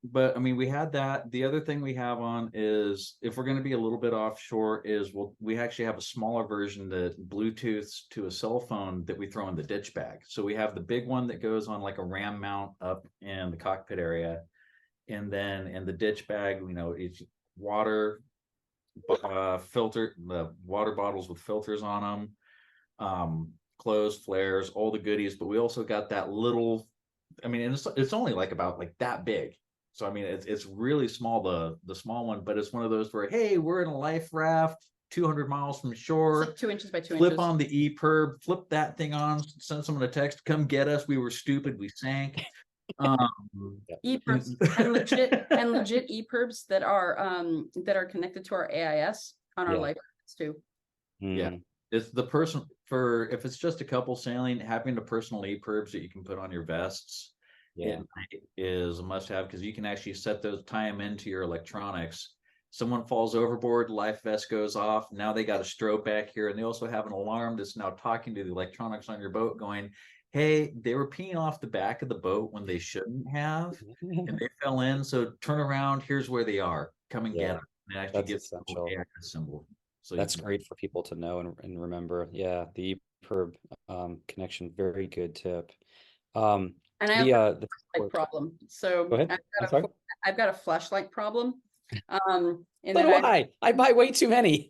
S3: But I mean, we had that. The other thing we have on is, if we're going to be a little bit offshore, is we actually have a smaller version that Bluetooths to a cell phone that we throw in the ditch bag. So we have the big one that goes on like a RAM mount up in the cockpit area, and then in the ditch bag, it's water filter, the water bottles with filters on them, clothes, flares, all the goodies. But we also got that little. I mean, it's only like about like that big. So I mean, it's really small, the small one, but it's one of those where, hey, we're in a life raft 200 miles from shore.
S2: It's like 2 inches by 2
S3: flip
S2: inches.
S3: On the EPIRB, flip that thing on, send someone a text, come get us. We were stupid, we sank.
S2: EPIRBs and legit EPIRBs that are connected to our AIS on our life rafts too.
S3: Yeah, it's the person for if it's just a couple sailing, having the personal EPIRBs that you can put on your vests. It is a must-have, because you can actually tie them into your electronics. Someone falls overboard, life vest goes off. Now they got a strobe back here, and they also have an alarm that's now talking to the electronics on your boat, going, "Hey, they were peeing off the back of the boat when they shouldn't have, and they fell in. So turn around. Here's where they are. Come and get them." And actually gives a symbol. So
S1: That's great for people to know and remember. Yeah, the EPIRB connection, very good tip. Um,
S2: And I have
S1: the
S2: a problem. So
S1: Go ahead. I'm sorry.
S2: I've got a flashlight problem. In
S1: So
S2: that
S1: do I buy way too many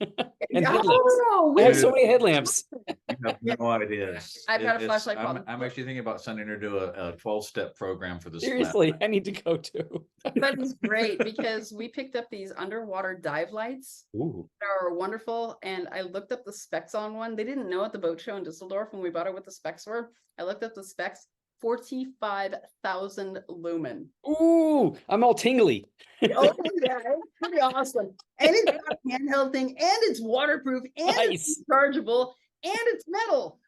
S1: and headlamps.
S2: oh,
S1: I have
S3: Dude,
S1: so many headlamps.
S3: you have no idea.
S2: I've got a flashlight problem.
S3: I'm actually thinking about sending her to a 12-step program for this.
S1: Seriously, I need to go too.
S2: But it's great because we picked up these underwater dive lights.
S1: Ooh.
S2: That are wonderful. And I looked up the specs on one. They didn't know at the boat show in Düsseldorf when we bought it what the specs were. I looked up the specs, 45,000 lumen.
S1: Ooh, I'm all tingly.
S2: Oh yeah, it's pretty awesome. And it's got a handheld thing, and it's waterproof, and
S1: Nice.
S2: it's rechargeable, and it's metal.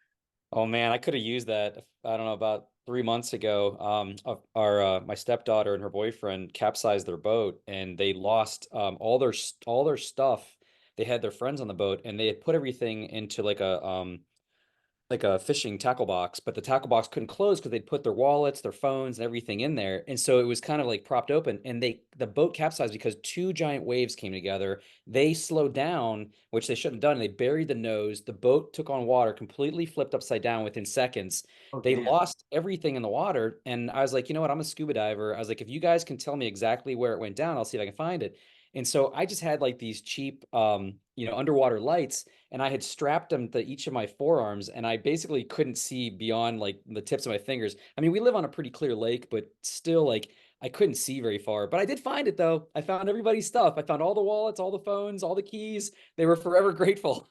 S1: Oh man, I could have used that. I don't know, about 3 months ago. My stepdaughter and her boyfriend capsized their boat, and they lost all their stuff. They had their friends on the boat, and they had put everything into like a fishing tackle box, but the tackle box couldn't close because they'd put their wallets, their phones, and everything in there. And so it was kind of like propped open, and the boat capsized because two giant waves came together. They slowed down, which they shouldn't have done. They buried the nose. The boat took on water, completely flipped upside down within seconds.
S3: Oh,
S1: They
S3: damn.
S1: lost everything in the water. And I was like, you know what? I'm a scuba diver. I was like, if you guys can tell me exactly where it went down, I'll see if I can find it. And so I just had like these cheap, underwater lights, and I had strapped them to each of my forearms, and I basically couldn't see beyond like the tips of my fingers. I mean, we live on a pretty clear lake, but still, like, I couldn't see very far. But I did find it though. I found everybody's stuff. I found all the wallets, all the phones, all the keys. They were forever grateful,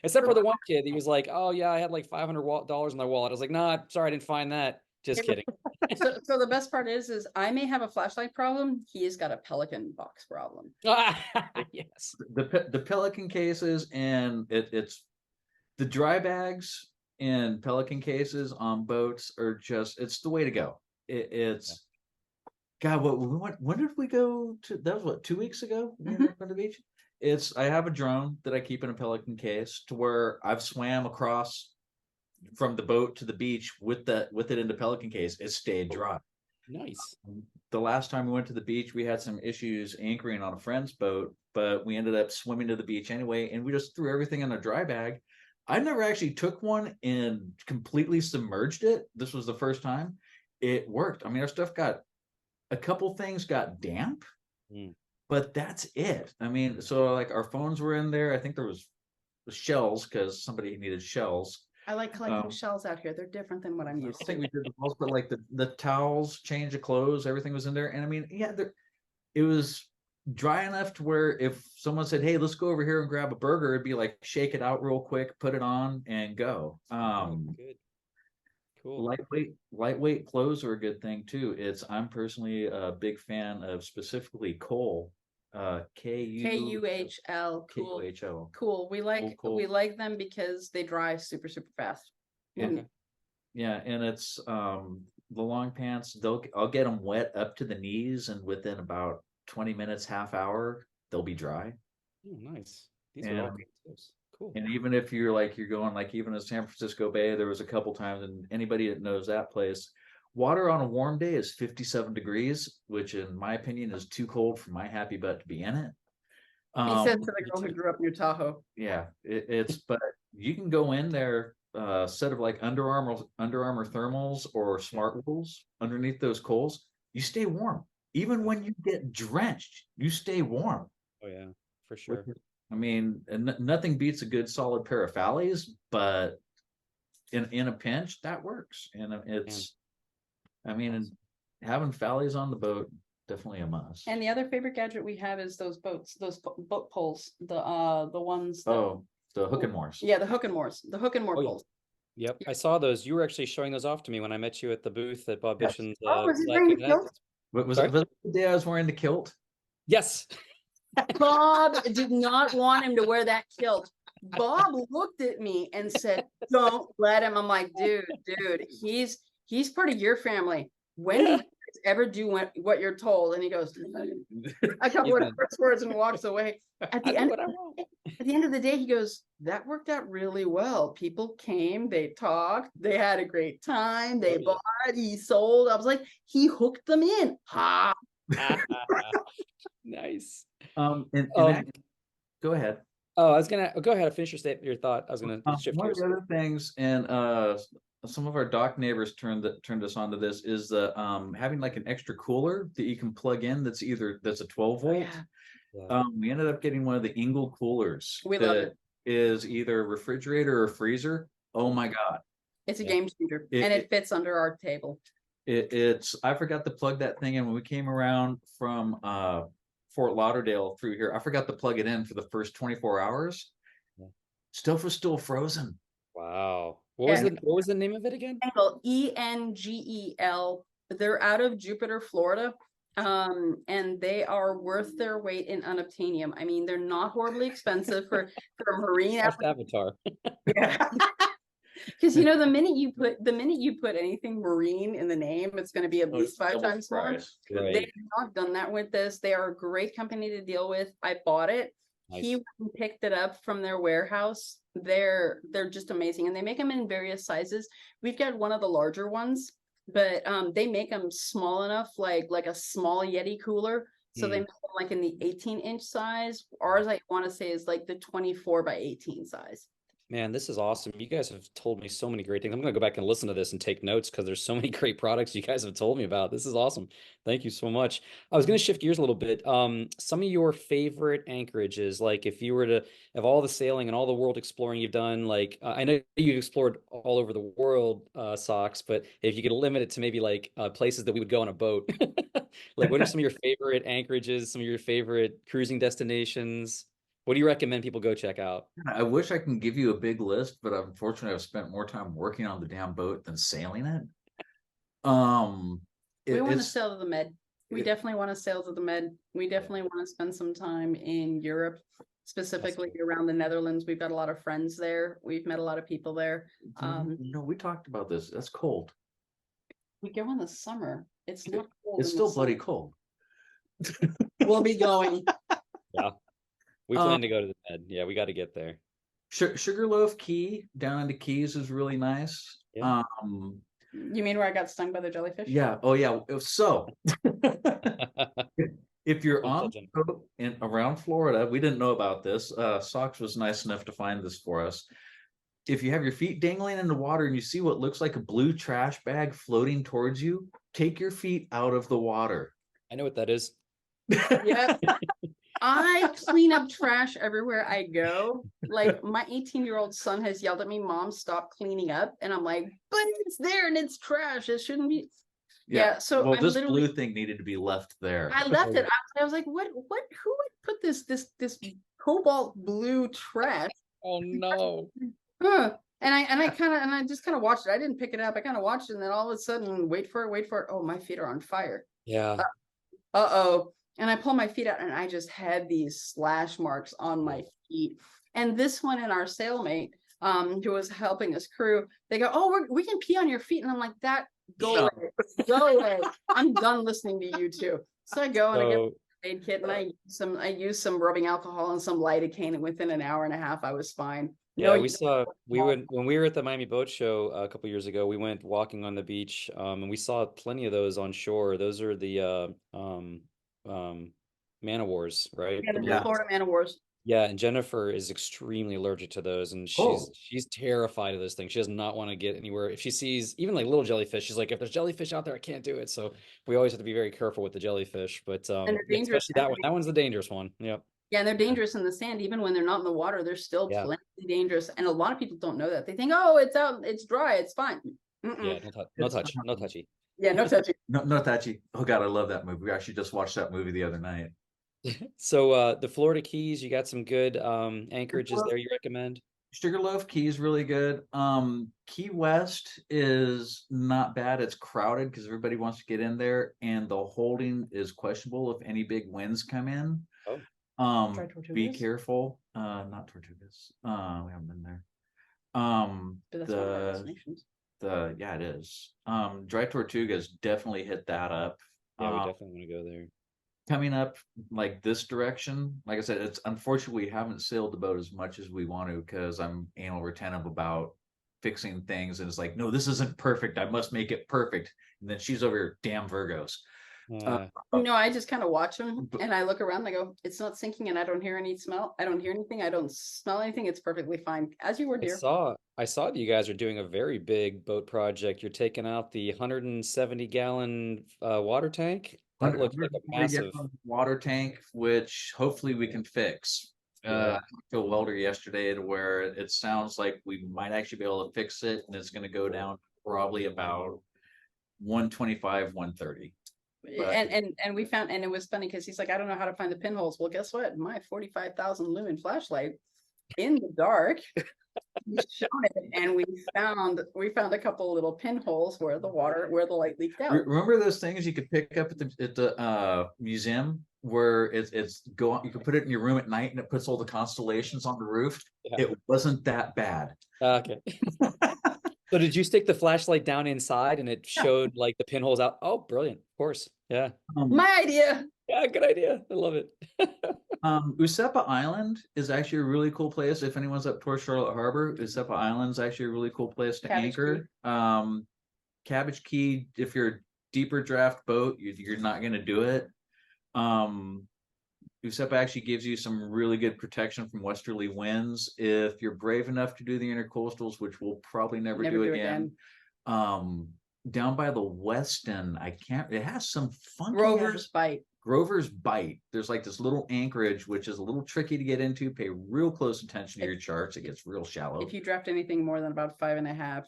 S1: except for the one kid. He was like, "Oh yeah, I had like $500 in my wallet." I was like, "Nah, sorry, I didn't find that." Just kidding.
S2: So the best part is I may have a flashlight problem. He has got a Pelican box problem.
S1: Yes.
S3: The Pelican cases, and it's the dry bags and Pelican cases on boats are just, it's the way to go. It's God, when did we go to, that was what, 2 weeks ago? We went to the beach. I have a drone that I keep in a Pelican case to where I've swam across from the boat to the beach with it in the Pelican case. It stayed dry.
S1: Nice.
S3: The last time we went to the beach, we had some issues anchoring on a friend's boat, but we ended up swimming to the beach anyway, and we just threw everything in a dry bag. I never actually took one and completely submerged it. This was the first time. It worked. I mean, our stuff a couple things got damp, but that's it. I mean, so like our phones were in there. I think there was shells because somebody needed shells.
S2: I like collecting shells out here. They're different than what I'm used
S3: I think
S2: to.
S3: we did the most, but like the towels, change of clothes, everything was in there. And I mean, yeah, it was dry enough to where if someone said, "Hey, let's go over here and grab a burger," it'd be like shake it out real quick, put it on, and go.
S1: Good. Cool.
S3: Lightweight clothes are a good thing too. I'm personally a big fan of specifically Kohl,
S2: KUHL. Cool.
S3: KUHL.
S2: Cool. We like them because they dry super fast.
S3: Okay. Yeah, and it's the long pants. I'll get them wet up to the knees, and within about 20 minutes, half hour, they'll be dry.
S1: Oh, nice. These are all great tips. Cool.
S3: And even if you're going like even in San Francisco Bay, there was a couple times, and anybody that knows that place, water on a warm day is 57 degrees, which in my opinion is too cold for my happy butt to be in it.
S2: He said to the girl who grew up near Tahoe.
S3: Yeah, but you can go in there, set of like Under Armour thermals or Smart Wools underneath those Kohls. You stay warm. Even when you get drenched, you stay warm.
S1: Oh yeah, for sure.
S3: I mean, nothing beats a good solid pair of Fallies, but in a pinch, that works. And having Fallies on the boat, definitely a must.
S2: And the other favorite gadget we have is those boat poles, the ones.
S3: The hook and moors.
S2: Yeah, the hook and moors poles.
S1: Yep, I saw those. You were actually showing those off to me when I met you at the booth at Bob Bishan's.
S2: Was he wearing the kilt?
S3: Was it the day I was wearing the kilt?
S1: Yes.
S2: Bob did not want him to wear that kilt. Bob looked at me and said, "Don't let him." I'm like, dude, he's part of your family. When do you ever do what you're told? And he goes, a couple of first words and walks away. At the end of the day, he goes, "That worked out really well. People came, they talked, they had a great time, they bought, he sold." I was like, he hooked them in. Ha.
S1: Nice.
S3: Go ahead.
S1: Oh, I was gonna go ahead and finish your thought. I was gonna shift
S3: One of
S1: gears.
S3: the other things, and some of our dock neighbors turned us onto this, is the having like an extra cooler that you can plug in. That's a 12 volt.
S2: Yeah.
S1: Yeah.
S3: We ended up getting one of the Engel coolers
S2: We love
S3: that
S2: it.
S3: is either a refrigerator or freezer. Oh my God.
S2: It's a
S1: Yeah.
S2: game changer,
S3: It-
S2: and
S3: it-
S2: it fits under our table.
S3: It's I forgot to plug that thing in when we came around from Fort Lauderdale through here. I forgot to plug it in for the first 24 hours.
S1: Yeah.
S3: Stuff was still frozen.
S1: Wow.
S2: Yeah.
S1: What was the name of it again?
S2: Engel, Engel. They're out of Jupiter, Florida. And they are worth their weight in unobtainium. I mean, they're not horribly expensive for a marine
S1: Avatar.
S2: Yeah. Because you know, the minute you put anything marine in the name, it's going to be at least 5 times more.
S1: Right.
S2: They have not done that with this. They are a great company to deal with. I bought it.
S1: Nice.
S2: He picked it up from their warehouse. They're just amazing, and they make them in various sizes. We've got one of the larger ones, but they make them small enough, like a small Yeti cooler. So they make them like in the 18-inch size. Ours, I want to say, is like the 24 by 18 size.
S1: Man, this is awesome. You guys have told me so many great things. I'm going to go back and listen to this and take notes because there's so many great products you guys have told me about. This is awesome. Thank you so much. I was going to shift gears a little bit. Some of your favorite anchorages, like if you were to have all the sailing and all the world exploring you've done, like I know you've explored all over the world, Socks, but if you could limit it to maybe like places that we would go on a boat, like what are some of your favorite anchorages, some of your favorite cruising destinations? What do you recommend people go check out?
S3: I wish I can give you a big list, but unfortunately, I've spent more time working on the damn boat than sailing it.
S2: We want to sail to the Med. We definitely want to sail to the Med. We definitely want to spend some time in Europe, specifically around the Netherlands. We've got a lot of friends there. We've met a lot of people there.
S3: No, we talked about this. That's cold.
S2: We go in the summer. It's not cold.
S3: It's still bloody cold.
S2: We'll be going.
S1: Yeah. We plan to go to the Med. Yeah, we got to get there.
S3: Sugarloaf Key down in the Keys is really nice.
S1: Yeah.
S2: You mean where I got stung by the jellyfish?
S3: Yeah. Oh, yeah. So, if you're on
S1: Legend.
S3: the boat in around Florida, we didn't know about this. Socks was nice enough to find this for us. If you have your feet dangling in the water and you see what looks like a blue trash bag floating towards you, take your feet out of the water.
S1: I know what that is.
S2: Yeah. I clean up trash everywhere I go. Like my 18-year-old son has yelled at me, "Mom, stop cleaning up." And I'm like, but it's there and it's trash. It shouldn't be. Yeah. So
S3: well,
S2: I'm
S3: this
S2: literally,
S3: blue thing needed to be left there.
S2: I left it. I was like, what, who would put this cobalt blue trash?
S1: Oh no.
S2: Huh. And I just kind of watched it. I didn't pick it up. I kind of watched it, and then all of a sudden, wait for it. Oh, my feet are on fire.
S1: Yeah.
S2: Uh-oh. And I pull my feet out, and I just had these slash marks on my feet. And this one and our sailmate, who was helping us crew, they go, "Oh, we can pee on your feet." And I'm like, go away. Go away. I'm done listening to you two. So I go and I get a aid kit, and I use some rubbing alcohol and some lidocaine, and within an hour and a half, I was fine.
S1: Yeah, when we were at the Miami Boat Show a couple years ago, we went walking on the beach, and we saw plenty of those on shore. Those are the man-o-wars, right?
S2: Yeah, the Florida man-o-wars.
S1: Yeah, and Jennifer is extremely allergic to those, and she's terrified of those things. She does not want to get anywhere. If she sees even like little jellyfish, she's like, "If there's jellyfish out there, I can't do it." So we always have to be very careful with the jellyfish. But
S2: and they're dangerous.
S1: Especially that one. That one's the dangerous one. Yeah.
S2: Yeah, and they're dangerous in the sand. Even when they're not in the water, they're still plenty dangerous. And a lot of people don't know that. They think, "Oh, it's out, it's dry, it's fine."
S1: Yeah, no touchy.
S2: Yeah, no touchy.
S3: No touchy. Oh God, I love that movie. We actually just watched that movie the other night.
S1: So the Florida Keys, you got some good anchorages there you recommend?
S3: Sugarloaf Key is really good. Key West is not bad. It's crowded because everybody wants to get in there, and the holding is questionable if any big winds come in. Be careful. Not Tortugas. We haven't been there.
S2: But that's one of our destinations.
S3: Yeah, it is. Dry Tortugas definitely hit that up.
S1: Yeah, we definitely want to go there.
S3: Coming up like this direction, like I said, it's unfortunately we haven't sailed the boat as much as we want to because I'm anal retentive about fixing things, and it's like, no, this isn't perfect. I must make it perfect. And then she's over here, damn Virgos.
S2: I just kind of watch them and I look around and I go, it's not sinking and I don't hear any smell. I don't hear anything. I don't smell anything. It's perfectly fine. As you were, dear.
S1: I saw that you guys are doing a very big boat project. You're taking out the 170-gallon water tank. That looks like a
S3: 140
S1: massive.
S3: gallon water tank, which hopefully we can fix.
S1: Yeah.
S3: I talked to a welder yesterday to where it sounds like we might actually be able to fix it, and it's going to go down probably about 125, 130. But
S2: And we found, and it was funny because he's like, I don't know how to find the pinholes. Well, guess what? My 45,000 lumen flashlight in the dark, he's shown it, and we found a couple little pinholes where the light leaked out.
S3: remember those things you could pick up at the museum where it's go on, you can put it in your room at night and it puts all the constellations on the roof.
S1: Yeah.
S3: It wasn't that bad.
S1: Okay. So did you stick the flashlight down inside and it showed like the pinholes out? Oh, brilliant. Of course. Yeah.
S2: My idea.
S1: Yeah, good idea. I love it.
S3: Usepa Island is actually a really cool place. If anyone's up towards Charlotte Harbor, Usepa Island is actually a really cool place to anchor. Cabbage Key, if you're a deeper draft boat, you're not going to do it. Usepa actually gives you some really good protection from westerly winds. If you're brave enough to do the intercoastals, which we'll probably never do again. Down by the Weston, it has some funky Grover's Bight. There's like this little anchorage, which is a little tricky to get into. Pay real close attention to your charts. It gets real shallow.
S2: If you draft anything more than about 5.5,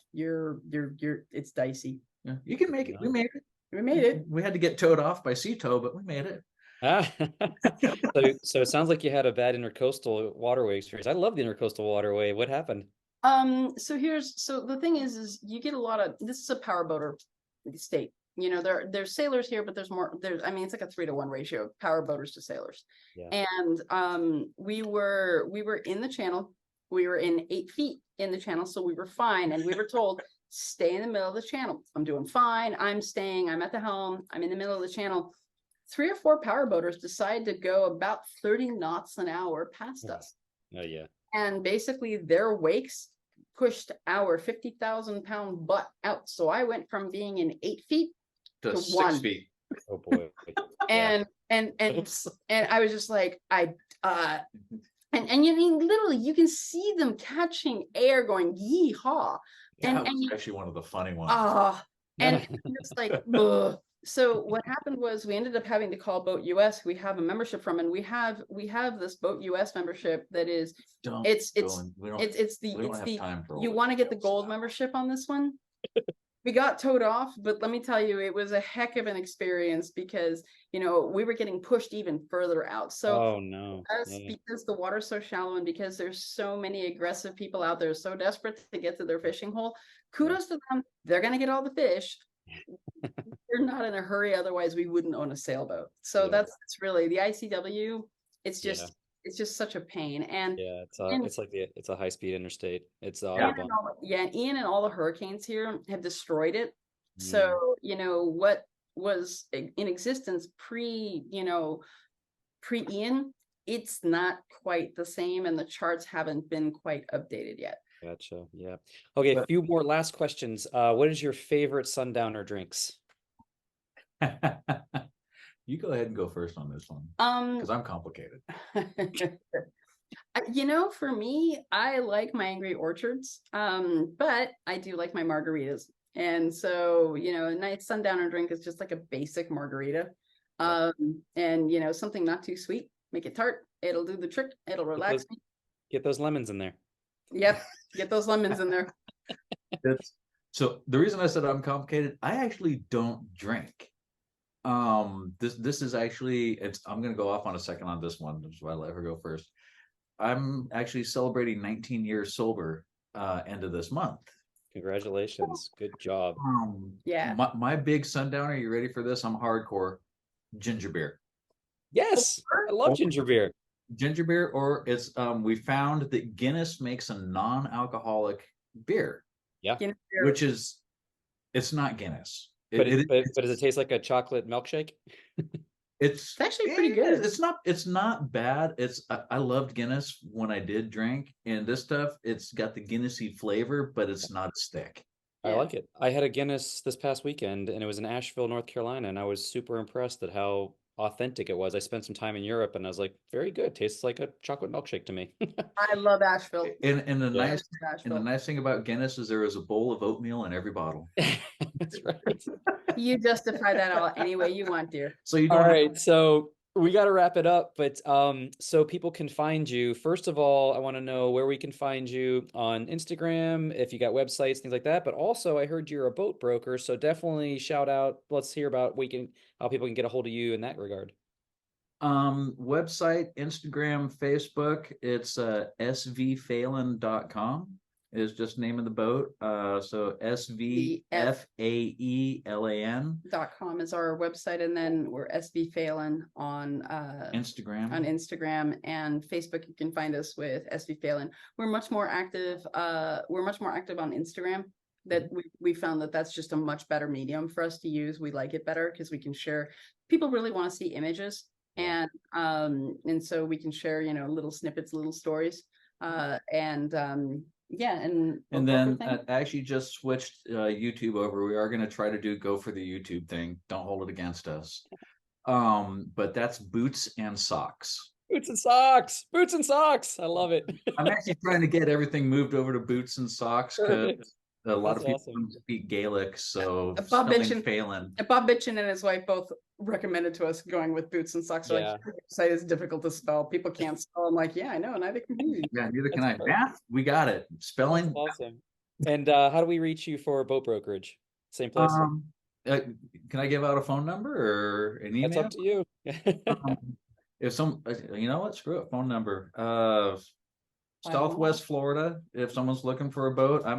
S2: it's dicey.
S3: Yeah, you can make it. We made it.
S2: We made it.
S3: We had to get towed off by sea tow, but we made it.
S1: So it sounds like you had a bad intercoastal waterway experience. I love the intercoastal waterway. What happened?
S2: So the thing is you get a lot of, this is a power boater state. There's sailors here, but it's like a 3-to-1 ratio of power boaters to sailors. Yeah. And we were in the channel. We were in 8 feet in the channel, so we were fine. And we were told, stay in the middle of the channel. I'm doing fine. I'm at the helm. I'm in the middle of the channel. 3 or 4 power boaters decide to go about 30 knots an hour past us.
S1: Oh yeah.
S2: And basically their wakes pushed our 50,000-pound butt out. So I went from being in 8 feet to
S3: 6
S2: 1
S3: feet.
S1: Oh boy.
S2: And I was just like, and literally you can see them catching air going yee-haw.
S3: Yeah, that was actually one of the funny ones.
S2: And it's like, ugh. So what happened was we ended up having to call Boat US. We have a membership from, and we have this Boat US membership that is, you want to get the gold membership on this one. We got towed off, but let me tell you, it was a heck of an experience because, we were getting pushed even further out. So because the water's so shallow and because there's so many aggressive people out there so desperate to get to their fishing hole, kudos to them. They're going to get all the fish. We're not in a hurry, otherwise we wouldn't own a sailboat. So that's really the ICW. It's just such a pain. And
S1: it's a high-speed interstate. It's
S2: Ian and all the hurricanes here have destroyed it. So what was in existence pre-Ian, it's not quite the same, and the charts haven't been quite updated yet.
S1: Gotcha. Yeah. Okay, a few more last questions. What is your favorite sundowner drinks?
S3: You go ahead and go first on this one, because I'm complicated.
S2: For me, I like my Angry Orchards, but I do like my margaritas. And so, a nice sundowner drink is just like a basic margarita. And something not too sweet, make it tart. It'll do the trick. It'll relax me.
S1: Get those lemons in there.
S2: Yep, get those lemons in there.
S3: So the reason I said I'm complicated, I actually don't drink. This is actually, I'm going to go off on a second on this one. That's why I let her go first. I'm actually celebrating 19 years sober end of this month.
S1: Congratulations. Good job.
S2: Yeah.
S3: My big sundowner, you ready for this? I'm hardcore. Ginger beer.
S1: Yes. I love ginger beer.
S3: Ginger beer, or it's we found that Guinness makes a non-alcoholic beer.
S1: Yeah.
S3: Which is, it's not Guinness.
S1: But does it taste like a chocolate milkshake?
S2: It's actually pretty good.
S3: It's not bad. I loved Guinness when I did drink, and this stuff, it's got the Guinnessy flavor, but it's not as thick.
S1: I
S2: Yeah.
S1: like it. I had a Guinness this past weekend, and it was in Asheville, North Carolina, and I was super impressed at how authentic it was. I spent some time in Europe, and I was like, very good. Tastes like a chocolate milkshake to me.
S2: I love Asheville.
S3: And the
S1: Yeah.
S3: nice and the
S2: Asheville.
S3: nice thing about Guinness is there is a bowl of oatmeal in every bottle.
S1: That's right.
S2: You justify that all any way you want, dear.
S3: So you
S1: All
S3: don't have
S1: right, so we got to wrap it up, but so people can find you. First of all, I want to know where we can find you on Instagram, if you got websites, things like that. But also, I heard you're a boat broker, so definitely shout out. Let's hear about how people can get a hold of you in that regard.
S3: website, Instagram, Facebook. It's svfaelan.com is just name of the boat. So SVFAELAN.
S2: .com is our website, and then we're SB Faelan on Instagram and Facebook. You can find us with SB Faelan. We're much more active. We're much more active on Instagram. That we found that that's just a much better medium for us to use. We like it better because we can share. People really want to see images, and so we can share, little snippets, little stories, yeah, and
S3: then I actually just switched YouTube over. We are going to try to go for the YouTube thing. Don't hold it against us. But that's Boots and Socks.
S1: Boots and Socks. Boots and Socks. I love it.
S3: I'm actually trying to get everything moved over to Boots and Socks because a lot of people don't speak Gaelic, so
S2: Bob
S3: Faelan.
S2: Bob Bitchin and his wife both recommended to us going with Boots and Socks. Like, the site is difficult to spell. People can't spell. I'm like, yeah, I know, neither can you.
S3: Yeah, neither can I. Math, we got it. Spelling,
S1: that's awesome. And how do we reach you for boat brokerage? Same place.
S3: Can I give out a phone number or an email?
S1: That's up to you.
S3: If you know what, screw it, phone number. Southwest Florida. If someone's looking for a boat, I'm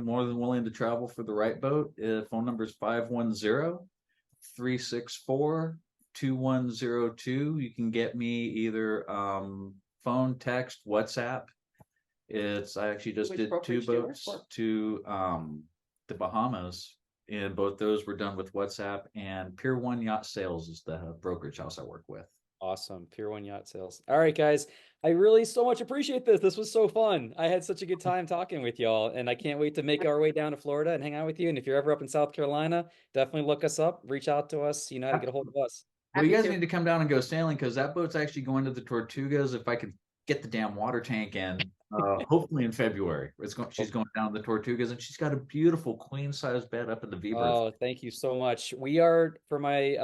S3: more than willing to travel for the right boat. Phone number is 510-364-2102. You can get me either phone, text, WhatsApp. I actually just did 2 boats to the Bahamas, and both those were done with WhatsApp. And Pier 1 Yacht Sales is the brokerage house I work with.
S1: Awesome. Pier 1 Yacht Sales. All right, guys. I really so much appreciate this. This was so fun. I had such a good time talking with y'all, and I can't wait to make our way down to Florida and hang out with you. And if you're ever up in South Carolina, definitely look us up, reach out to us. You know how to get a hold of us.
S3: Well, you guys need to come down and go sailing because that boat's actually going to the Tortugas. If I could get the damn water tank in, hopefully in February. She's going down the Tortugas, and she's got a beautiful queen size bed up in the V berth.
S1: Oh, thank you so much. We are, for my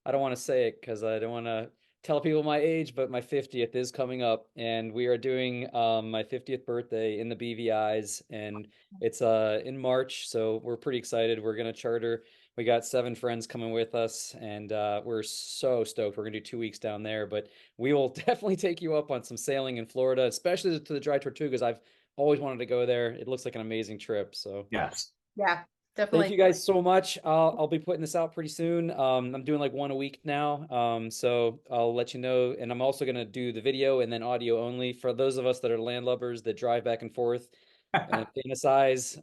S1: I don't want to say it because I don't want to tell people my age, but my 50th is coming up, and we are doing my 50th birthday in the BVIs, and it's in March, so we're pretty excited. We're gonna charter. We got 7 friends coming with us, and we're so stoked. We're gonna do 2 weeks down there, but we will definitely take you up on some sailing in Florida, especially to the Dry Tortugas. I've always wanted to go there. It looks like an amazing trip. So
S3: yes,
S2: yeah. Definitely.
S1: Thank you guys so much. I'll be putting this out pretty soon. I'm doing like 1 a week now. So I'll let you know. And I'm also going to do the video and then audio only for those of us that are landlubbers that drive back and forth and fantasize.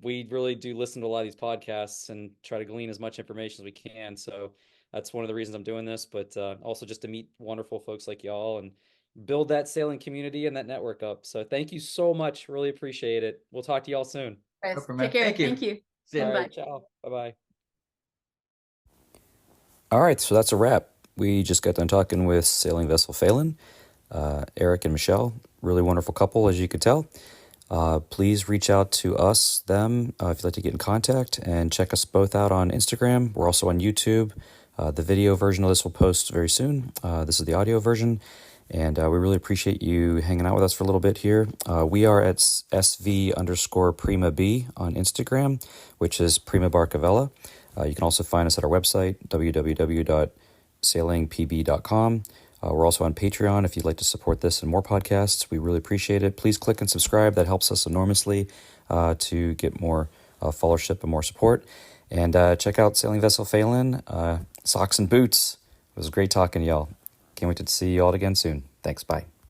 S1: We really do listen to a lot of these podcasts and try to glean as much information as we can. So that's one of the reasons I'm doing this, but also just to meet wonderful folks like y'all and build that sailing community and that network up. So thank you so much. Really appreciate it. We'll talk to y'all soon.
S2: Guys, take care. Thank you.
S1: All right, ciao. Bye-bye.
S4: All right, so that's a wrap. We just got done talking with Sailing Vessel Faelan, Eric and Michelle, really wonderful couple, as you could tell. Please reach out to us, them, if you'd like to get in contact, and check us both out on Instagram. We're also on YouTube. The video version of this will post very soon. This is the audio version. And we really appreciate you hanging out with us for a little bit here. We are at SV_Prima B on Instagram, which is Prima BarcaVela. You can also find us at our website, www.sailingpb.com. We're also on Patreon if you'd like to support this and more podcasts. We really appreciate it. Please click and subscribe. That helps us enormously to get more followership and more support. And check out Sailing Vessel Faelan, Socks and Boots. It was great talking to y'all. Can't wait to see you all again soon. Thanks. Bye.